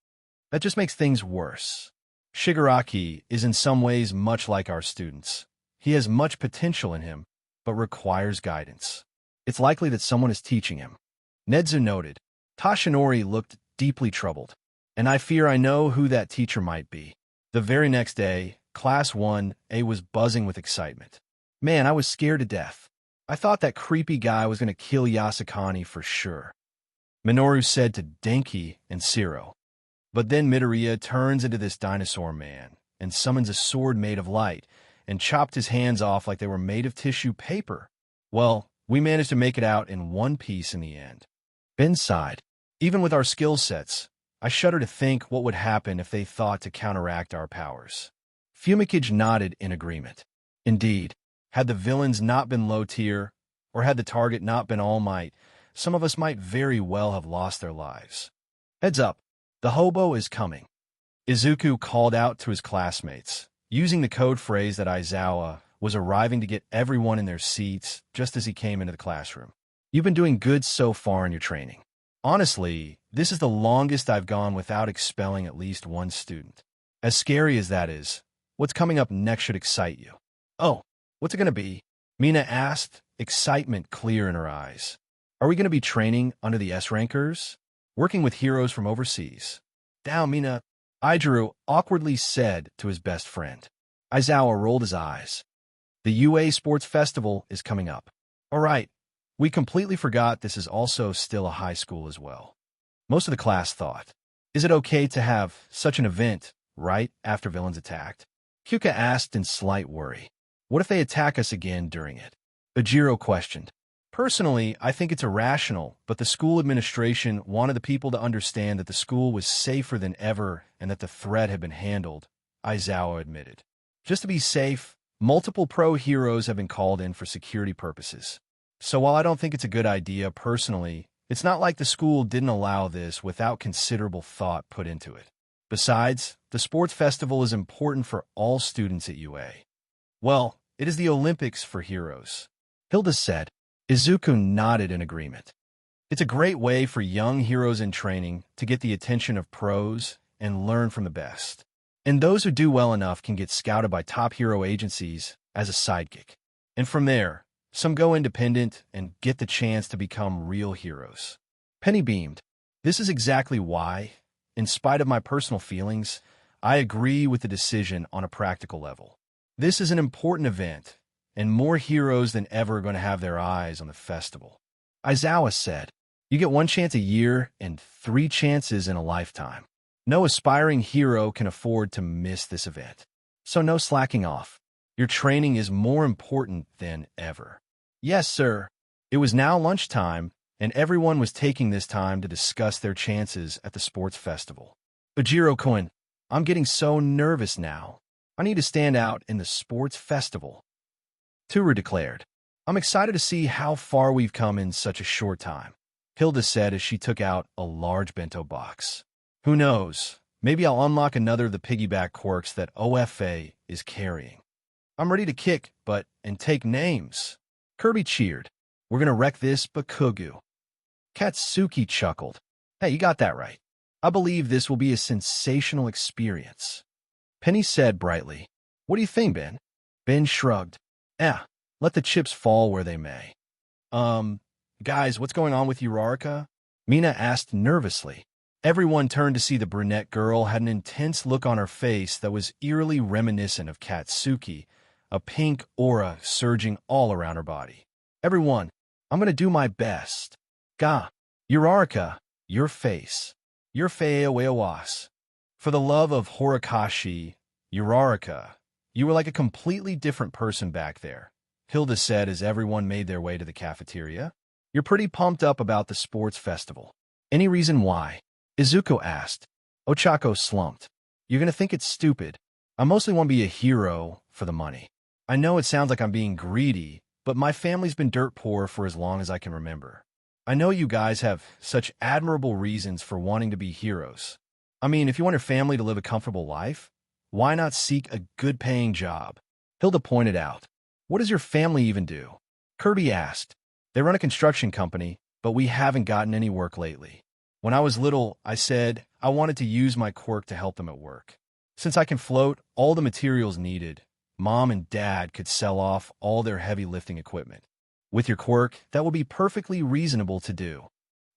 that just makes things worse. Shigaraki is in some ways much like our students. He has much potential in him, but requires guidance. It's likely that someone is teaching him. Nedzu noted. Tashinori looked deeply troubled, and I fear I know who that teacher might be. The very next day, Class 1A was buzzing with excitement. Man, I was scared to death. I thought that creepy guy was going to kill Yasukani for sure, Minoru said to Denki and Siro. But then Midoriya turns into this dinosaur man and summons a sword made of light and chopped his hands off like they were made of tissue paper. Well, we managed to make it out in one piece in the end. Ben sighed. Even with our skill sets, I shudder to think what would happen if they thought to counteract our powers. Fumikage nodded in agreement. Indeed, had the villains not been low tier, or had the target not been All Might, some of us might very well have lost their lives. Heads up, the hobo is coming. Izuku called out to his classmates, using the code phrase that Aizawa was arriving to get everyone in their seats just as he came into the classroom. You've been doing good so far in your training. Honestly, this is the longest I've gone without expelling at least one student. As scary as that is, what's coming up next should excite you. Oh, what's it going to be? Mina asked, excitement clear in her eyes. Are we going to be training under the S-rankers? Working with heroes from overseas? Down, Mina, Aijuru awkwardly said to his best friend. Aizawa rolled his eyes. The UA Sports Festival is coming up. All right, we completely forgot this is also still a high school as well. Most of the class thought, is it okay to have such an event right after villains attacked? Hyuka asked in slight worry. What if they attack us again during it? Ejiro questioned. Personally, I think it's irrational, but the school administration wanted the people to understand that the school was safer than ever and that the threat had been handled, Aizawa admitted. Just to be safe, multiple pro heroes have been called in for security purposes. So while I don't think it's a good idea personally, it's not like the school didn't allow this without considerable thought put into it. Besides, the sports festival is important for all students at UA. Well, it is the Olympics for heroes. Hilda said. Izuku nodded in agreement. It's a great way for young heroes in training to get the attention of pros and learn from the best. And those who do well enough can get scouted by top hero agencies as a sidekick. And from there, some go independent and get the chance to become real heroes. Penny beamed. This is exactly why, in spite of my personal feelings, I agree with the decision on a practical level. This is an important event, and more heroes than ever are going to have their eyes on the festival. Aizawa said, you get one chance a year and 3 chances in a lifetime. No aspiring hero can afford to miss this event. So no slacking off. Your training is more important than ever. Yes, sir. It was now lunchtime, and everyone was taking this time to discuss their chances at the sports festival. Ujiro-kun, I'm getting so nervous now. I need to stand out in the sports festival. Toru declared. I'm excited to see how far we've come in such a short time. Hilda said as she took out a large bento box. Who knows? Maybe I'll unlock another of the piggyback quirks that OFA is carrying. I'm ready to kick, butt, and take names. Kirby cheered. We're gonna wreck this Bakugu. Katsuki chuckled. Hey, you got that right. I believe this will be a sensational experience. Penny said brightly. What do you think, Ben? Ben shrugged. Let the chips fall where they may. Guys, what's going on with Uraraka? Mina asked nervously. Everyone turned to see the brunette girl had an intense look on her face that was eerily reminiscent of Katsuki, a pink aura surging all around her body. Everyone, I'm going to do my best. Ga, Uraraka, your face. Your Feaweawas. For the love of Horikashi, Uraraka, you were like a completely different person back there, Hilda said as everyone made their way to the cafeteria. You're pretty pumped up about the sports festival. Any reason why? Izuku asked. Ochako slumped. You're going to think it's stupid. I mostly want to be a hero for the money. I know it sounds like I'm being greedy, but my family's been dirt poor for as long as I can remember. I know you guys have such admirable reasons for wanting to be heroes. I mean, if you want your family to live a comfortable life, why not seek a good-paying job? Hilda pointed out. What does your family even do? Kirby asked. They run a construction company, but we haven't gotten any work lately. When I was little, I said I wanted to use my quirk to help them at work. Since I can float all the materials needed, Mom and Dad could sell off all their heavy lifting equipment. With your quirk, that would be perfectly reasonable to do.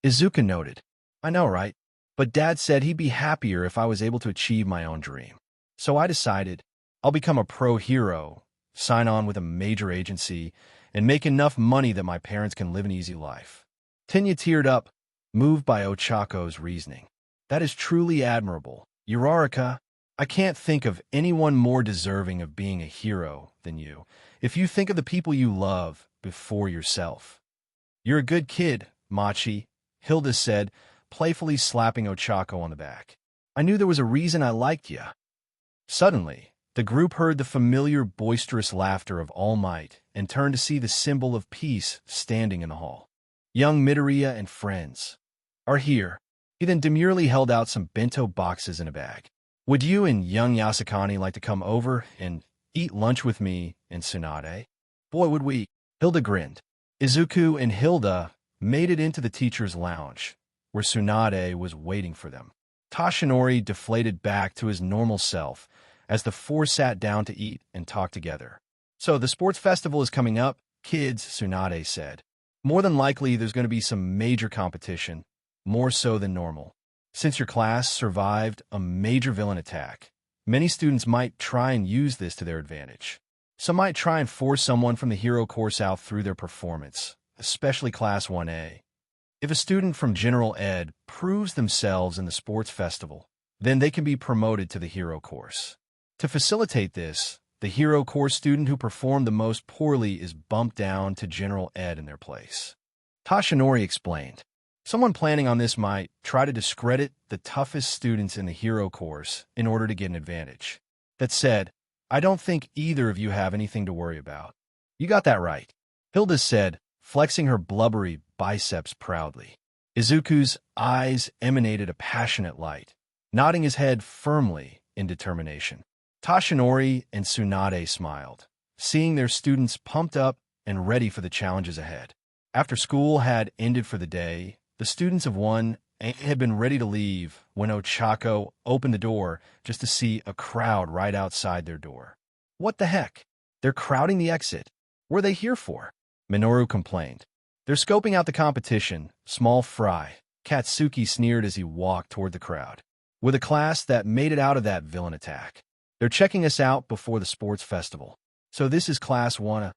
Izuka noted. I know, right? But Dad said he'd be happier if I was able to achieve my own dream. So I decided I'll become a pro hero, sign on with a major agency, and make enough money that my parents can live an easy life. Tenya teared up, moved by Ochako's reasoning. That is truly admirable. Uraraka, I can't think of anyone more deserving of being a hero than you, if you think of the people you love before yourself. You're a good kid, Machi, Hilda said, playfully slapping Ochako on the back. I knew there was a reason I liked you. Suddenly, the group heard the familiar boisterous laughter of All Might and turned to see the symbol of peace standing in the hall. Young Midoriya and friends are here. He then demurely held out some bento boxes in a bag. Would you and young Yasukani like to come over and eat lunch with me and Tsunade? Boy, would we. Hilda grinned. Izuku and Hilda made it into the teacher's lounge, where Tsunade was waiting for them. Toshinori deflated back to his normal self as the four sat down to eat and talk together. So the sports festival is coming up, kids, Tsunade said. More than likely, there's going to be some major competition, more so than normal. Since your class survived a major villain attack, many students might try and use this to their advantage. Some might try and force someone from the hero course out through their performance, especially Class 1A. If a student from General Ed proves themselves in the sports festival, then they can be promoted to the hero course. To facilitate this, the hero course student who performed the most poorly is bumped down to General Ed in their place. Toshinori explained. Someone planning on this might try to discredit the toughest students in the hero course in order to get an advantage. That said, I don't think either of you have anything to worry about. You got that right, Hilda said, flexing her blubbery biceps proudly. Izuku's eyes emanated a passionate light, nodding his head firmly in determination. Toshinori and Tsunade smiled, seeing their students pumped up and ready for the challenges ahead. After school had ended for the day, the students of 1A had been ready to leave when Ochako opened the door just to see a crowd right outside their door. What the heck? They're crowding the exit. What are they here for? Minoru complained. They're scoping out the competition, small fry, Katsuki sneered as he walked toward the crowd. With a class that made it out of that villain attack. They're checking us out before the sports festival. So this is Class 1A.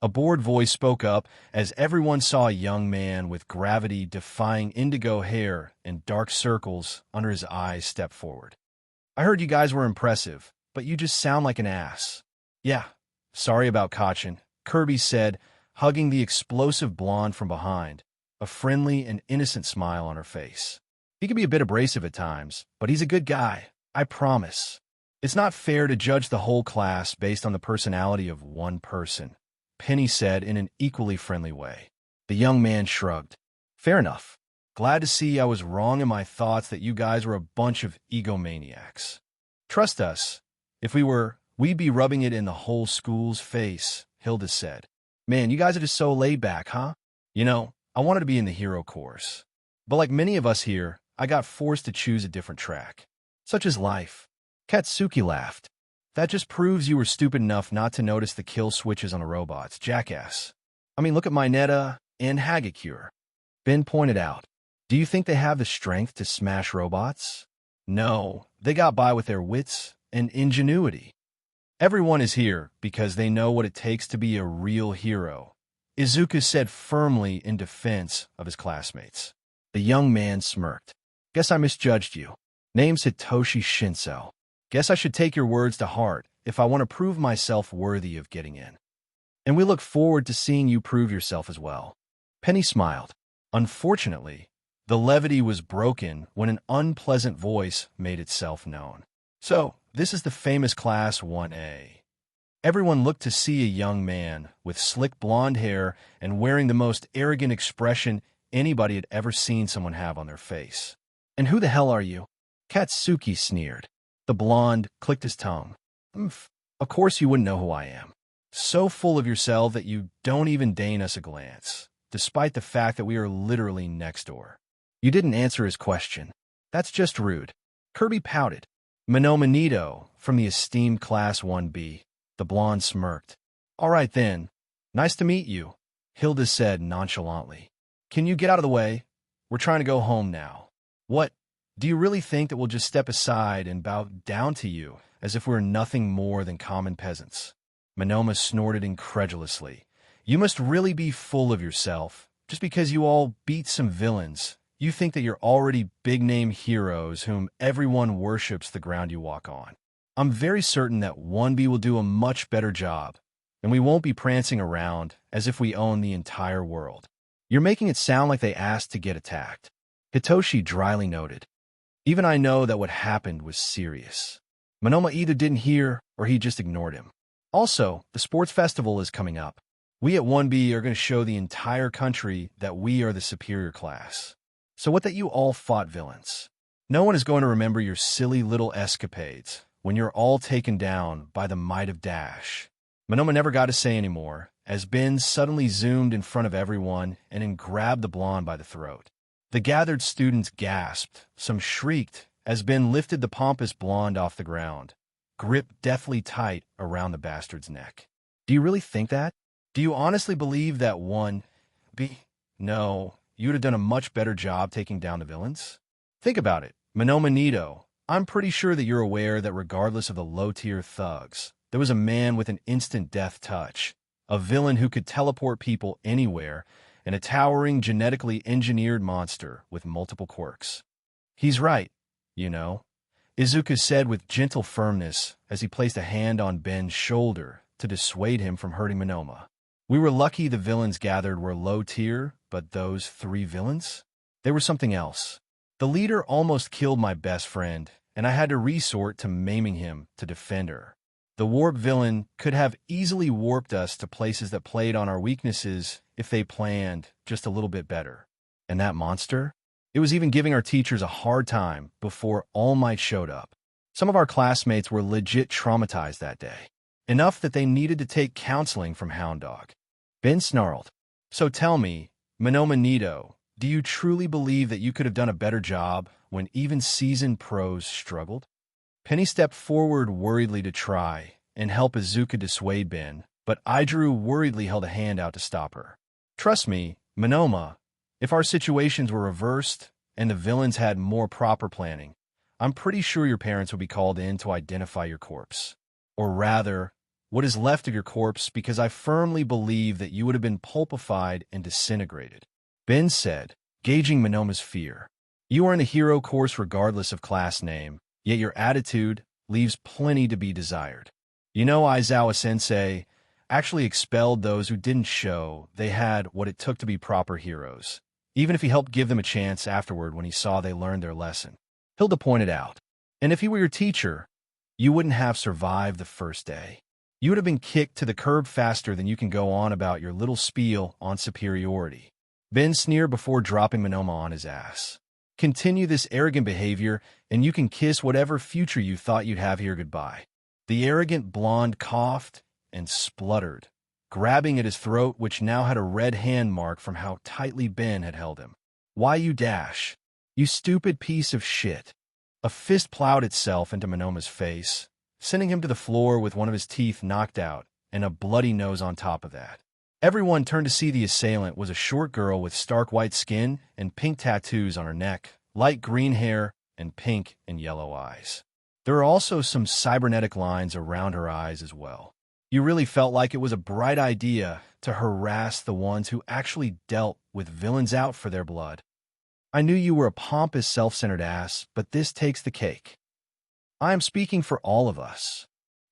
A bored voice spoke up as everyone saw a young man with gravity-defying indigo hair and dark circles under his eyes step forward. I heard you guys were impressive, but you just sound like an ass. Yeah, sorry about Kachin, Kirby said, hugging the explosive blonde from behind, a friendly and innocent smile on her face. He can be a bit abrasive at times, but he's a good guy, I promise. It's not fair to judge the whole class based on the personality of one person, Penny said in an equally friendly way. The young man shrugged. Fair enough. Glad to see I was wrong in my thoughts that you guys were a bunch of egomaniacs. Trust us. If we were, we'd be rubbing it in the whole school's face, Hilda said. Man, you guys are just so laid back, huh? You know, I wanted to be in the hero course. But like many of us here, I got forced to choose a different track. Such is life. Katsuki laughed. That just proves you were stupid enough not to notice the kill switches on the robots, jackass. I mean, look at Mineta and Hagakure. Ben pointed out. Do you think they have the strength to smash robots? No, they got by with their wits and ingenuity. Everyone is here because they know what it takes to be a real hero, Izuku said firmly in defense of his classmates. The young man smirked. Guess I misjudged you. Name's Hitoshi Shinso. Guess I should take your words to heart if I want to prove myself worthy of getting in. And we look forward to seeing you prove yourself as well. Penny smiled. Unfortunately, the levity was broken when an unpleasant voice made itself known. So, this is the famous Class 1A. Everyone looked to see a young man with slick blonde hair and wearing the most arrogant expression anybody had ever seen someone have on their face. And who the hell are you? Katsuki sneered. The blonde clicked his tongue. Of course you wouldn't know who I am. So full of yourself that you don't even deign us a glance, despite the fact that we are literally next door. You didn't answer his question. That's just rude. Kirby pouted. Minoma Nito, from the esteemed Class 1B. The blonde smirked. All right then. Nice to meet you, Hilda said nonchalantly. Can you get out of the way? We're trying to go home now. What? Do you really think that we'll just step aside and bow down to you as if we're nothing more than common peasants? Minoma snorted incredulously. You must really be full of yourself. Just because you all beat some villains, you think that you're already big-name heroes whom everyone worships the ground you walk on. I'm very certain that 1B will do a much better job, and we won't be prancing around as if we own the entire world. You're making it sound like they asked to get attacked. Hitoshi dryly noted. Even I know that what happened was serious. Minoma either didn't hear or he just ignored him. Also, the sports festival is coming up. We at 1B are going to show the entire country that we are the superior class. So what that you all fought villains. No one is going to remember your silly little escapades when you're all taken down by the might of Dash. Minoma never got to say any more, as Ben suddenly zoomed in front of everyone and then grabbed the blonde by the throat. The gathered students gasped, some shrieked, as Ben lifted the pompous blonde off the ground, gripped deathly tight around the bastard's neck. Do you really think that? Do you honestly believe that 1B? No, you would have done a much better job taking down the villains? Think about it, Minoma Nito. I'm pretty sure that you're aware that regardless of the low-tier thugs, there was a man with an instant death touch, a villain who could teleport people anywhere, and a towering genetically engineered monster with multiple quirks. He's right, you know, Izuku said with gentle firmness as he placed a hand on Ben's shoulder to dissuade him from hurting Minoma. We were lucky the villains gathered were low-tier, but those 3 villains? They were something else. The leader almost killed my best friend, and I had to resort to maiming him to defend her. The warp villain could have easily warped us to places that played on our weaknesses if they planned just a little bit better. And that monster? It was even giving our teachers a hard time before All Might showed up. Some of our classmates were legit traumatized that day. Enough that they needed to take counseling from Hound Dog. Ben snarled. So tell me, Minoma Nito, do you truly believe that you could have done a better job when even seasoned pros struggled? Penny stepped forward worriedly to try and help Izuku dissuade Ben, but Idru worriedly held a hand out to stop her. Trust me, Minoma, if our situations were reversed and the villains had more proper planning, I'm pretty sure your parents would be called in to identify your corpse. Or rather, what is left of your corpse, because I firmly believe that you would have been pulpified and disintegrated. Ben said, gauging Minoma's fear. You are in a hero course regardless of class name, yet your attitude leaves plenty to be desired. You know, Aizawa-sensei, actually expelled those who didn't show they had what it took to be proper heroes, even if he helped give them a chance afterward when he saw they learned their lesson. Hilda pointed out, and if he were your teacher, you wouldn't have survived the first day. You would have been kicked to the curb faster than you can go on about your little spiel on superiority. Ben sneered before dropping Monoma on his ass. Continue this arrogant behavior, and you can kiss whatever future you thought you'd have here goodbye. The arrogant blonde coughed and spluttered, grabbing at his throat, which now had a red hand mark from how tightly Ben had held him. Why you dash? You stupid piece of shit. A fist plowed itself into Monoma's face, sending him to the floor with one of his teeth knocked out and a bloody nose on top of that. Everyone turned to see the assailant was a short girl with stark white skin and pink tattoos on her neck, light green hair, and pink and yellow eyes. There are also some cybernetic lines around her eyes as well. You really felt like it was a bright idea to harass the ones who actually dealt with villains out for their blood. I knew you were a pompous, self-centered ass, but this takes the cake. I am speaking for all of us.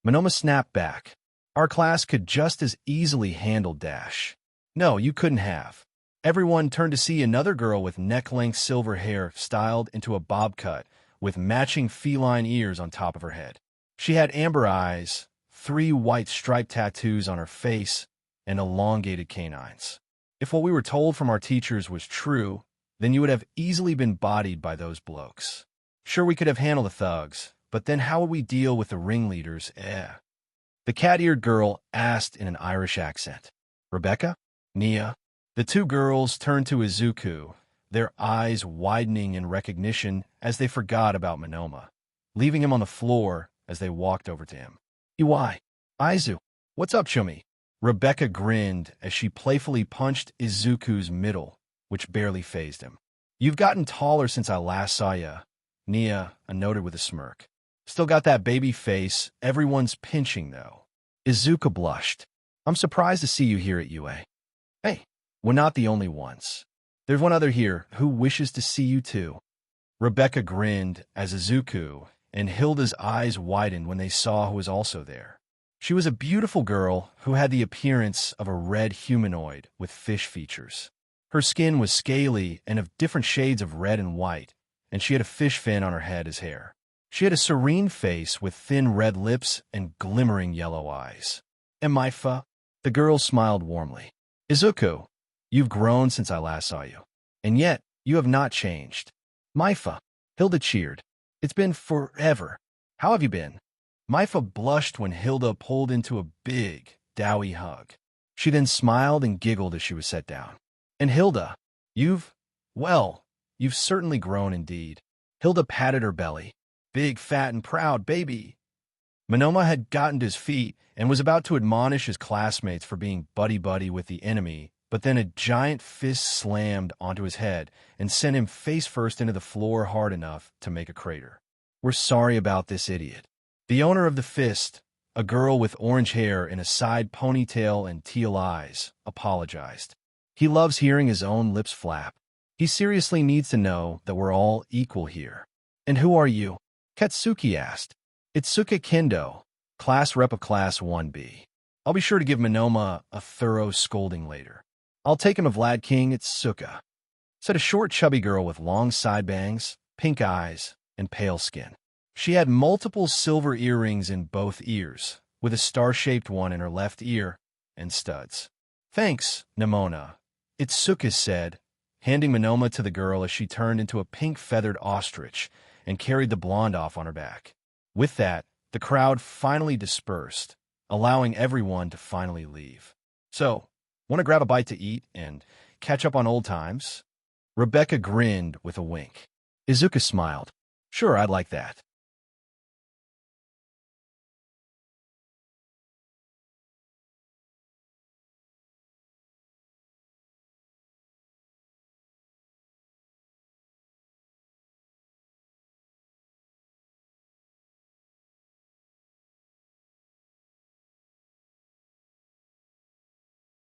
Monoma snapped back. Our class could just as easily handle Dash. No, you couldn't have. Everyone turned to see another girl with neck-length silver hair styled into a bob cut, with matching feline ears on top of her head. She had amber eyes, 3 white striped tattoos on her face, and elongated canines. If what we were told from our teachers was true, then you would have easily been bodied by those blokes. Sure, we could have handled the thugs, but then how would we deal with the ringleaders? The cat-eared girl asked in an Irish accent. Rebecca? Nia? The two girls turned to Izuku, their eyes widening in recognition as they forgot about Monoma, leaving him on the floor as they walked over to him. Iwai. Izu. What's up, chummy? Rebecca grinned as she playfully punched Izuku's middle, which barely fazed him. You've gotten taller since I last saw ya, Nia noted with a smirk. Still got that baby face everyone's pinching, though. Izuku blushed. I'm surprised to see you here at UA. Hey, we're not the only ones. There's one other here who wishes to see you too. Rebecca grinned as Izuku and Hilda's eyes widened when they saw who was also there. She was a beautiful girl who had the appearance of a red humanoid with fish features. Her skin was scaly and of different shades of red and white, and she had a fish fin on her head as hair. She had a serene face with thin red lips and glimmering yellow eyes. Emaifa, the girl smiled warmly. Izuku, you've grown since I last saw you, and yet you have not changed. Maifa, Hilda cheered. It's been forever. How have you been? Maifa blushed when Hilda pulled into a big, doughy hug. She then smiled and giggled as she was set down. And Hilda, you've certainly grown indeed. Hilda patted her belly. Big, fat, and proud baby. Monoma had gotten to his feet and was about to admonish his classmates for being buddy-buddy with the enemy, but then a giant fist slammed onto his head and sent him face-first into the floor hard enough to make a crater. We're sorry about this idiot. The owner of the fist, a girl with orange hair in a side ponytail and teal eyes, apologized. He loves hearing his own lips flap. He seriously needs to know that we're all equal here. And who are you? Katsuki asked. It's Suka Kendo, class rep of Class 1B. I'll be sure to give Monoma a thorough scolding later. I'll take him a Vlad King, it's Suka, said a short, chubby girl with long side bangs, pink eyes, and pale skin. She had multiple silver earrings in both ears, with a star-shaped one in her left ear, and studs. Thanks, Nimona, Itsuka said, handing Monoma to the girl as she turned into a pink feathered ostrich and carried the blonde off on her back. With that, the crowd finally dispersed, allowing everyone to finally leave. So, want to grab a bite to eat and catch up on old times? Rebecca grinned with a wink. Izuka smiled. Sure, I'd like that.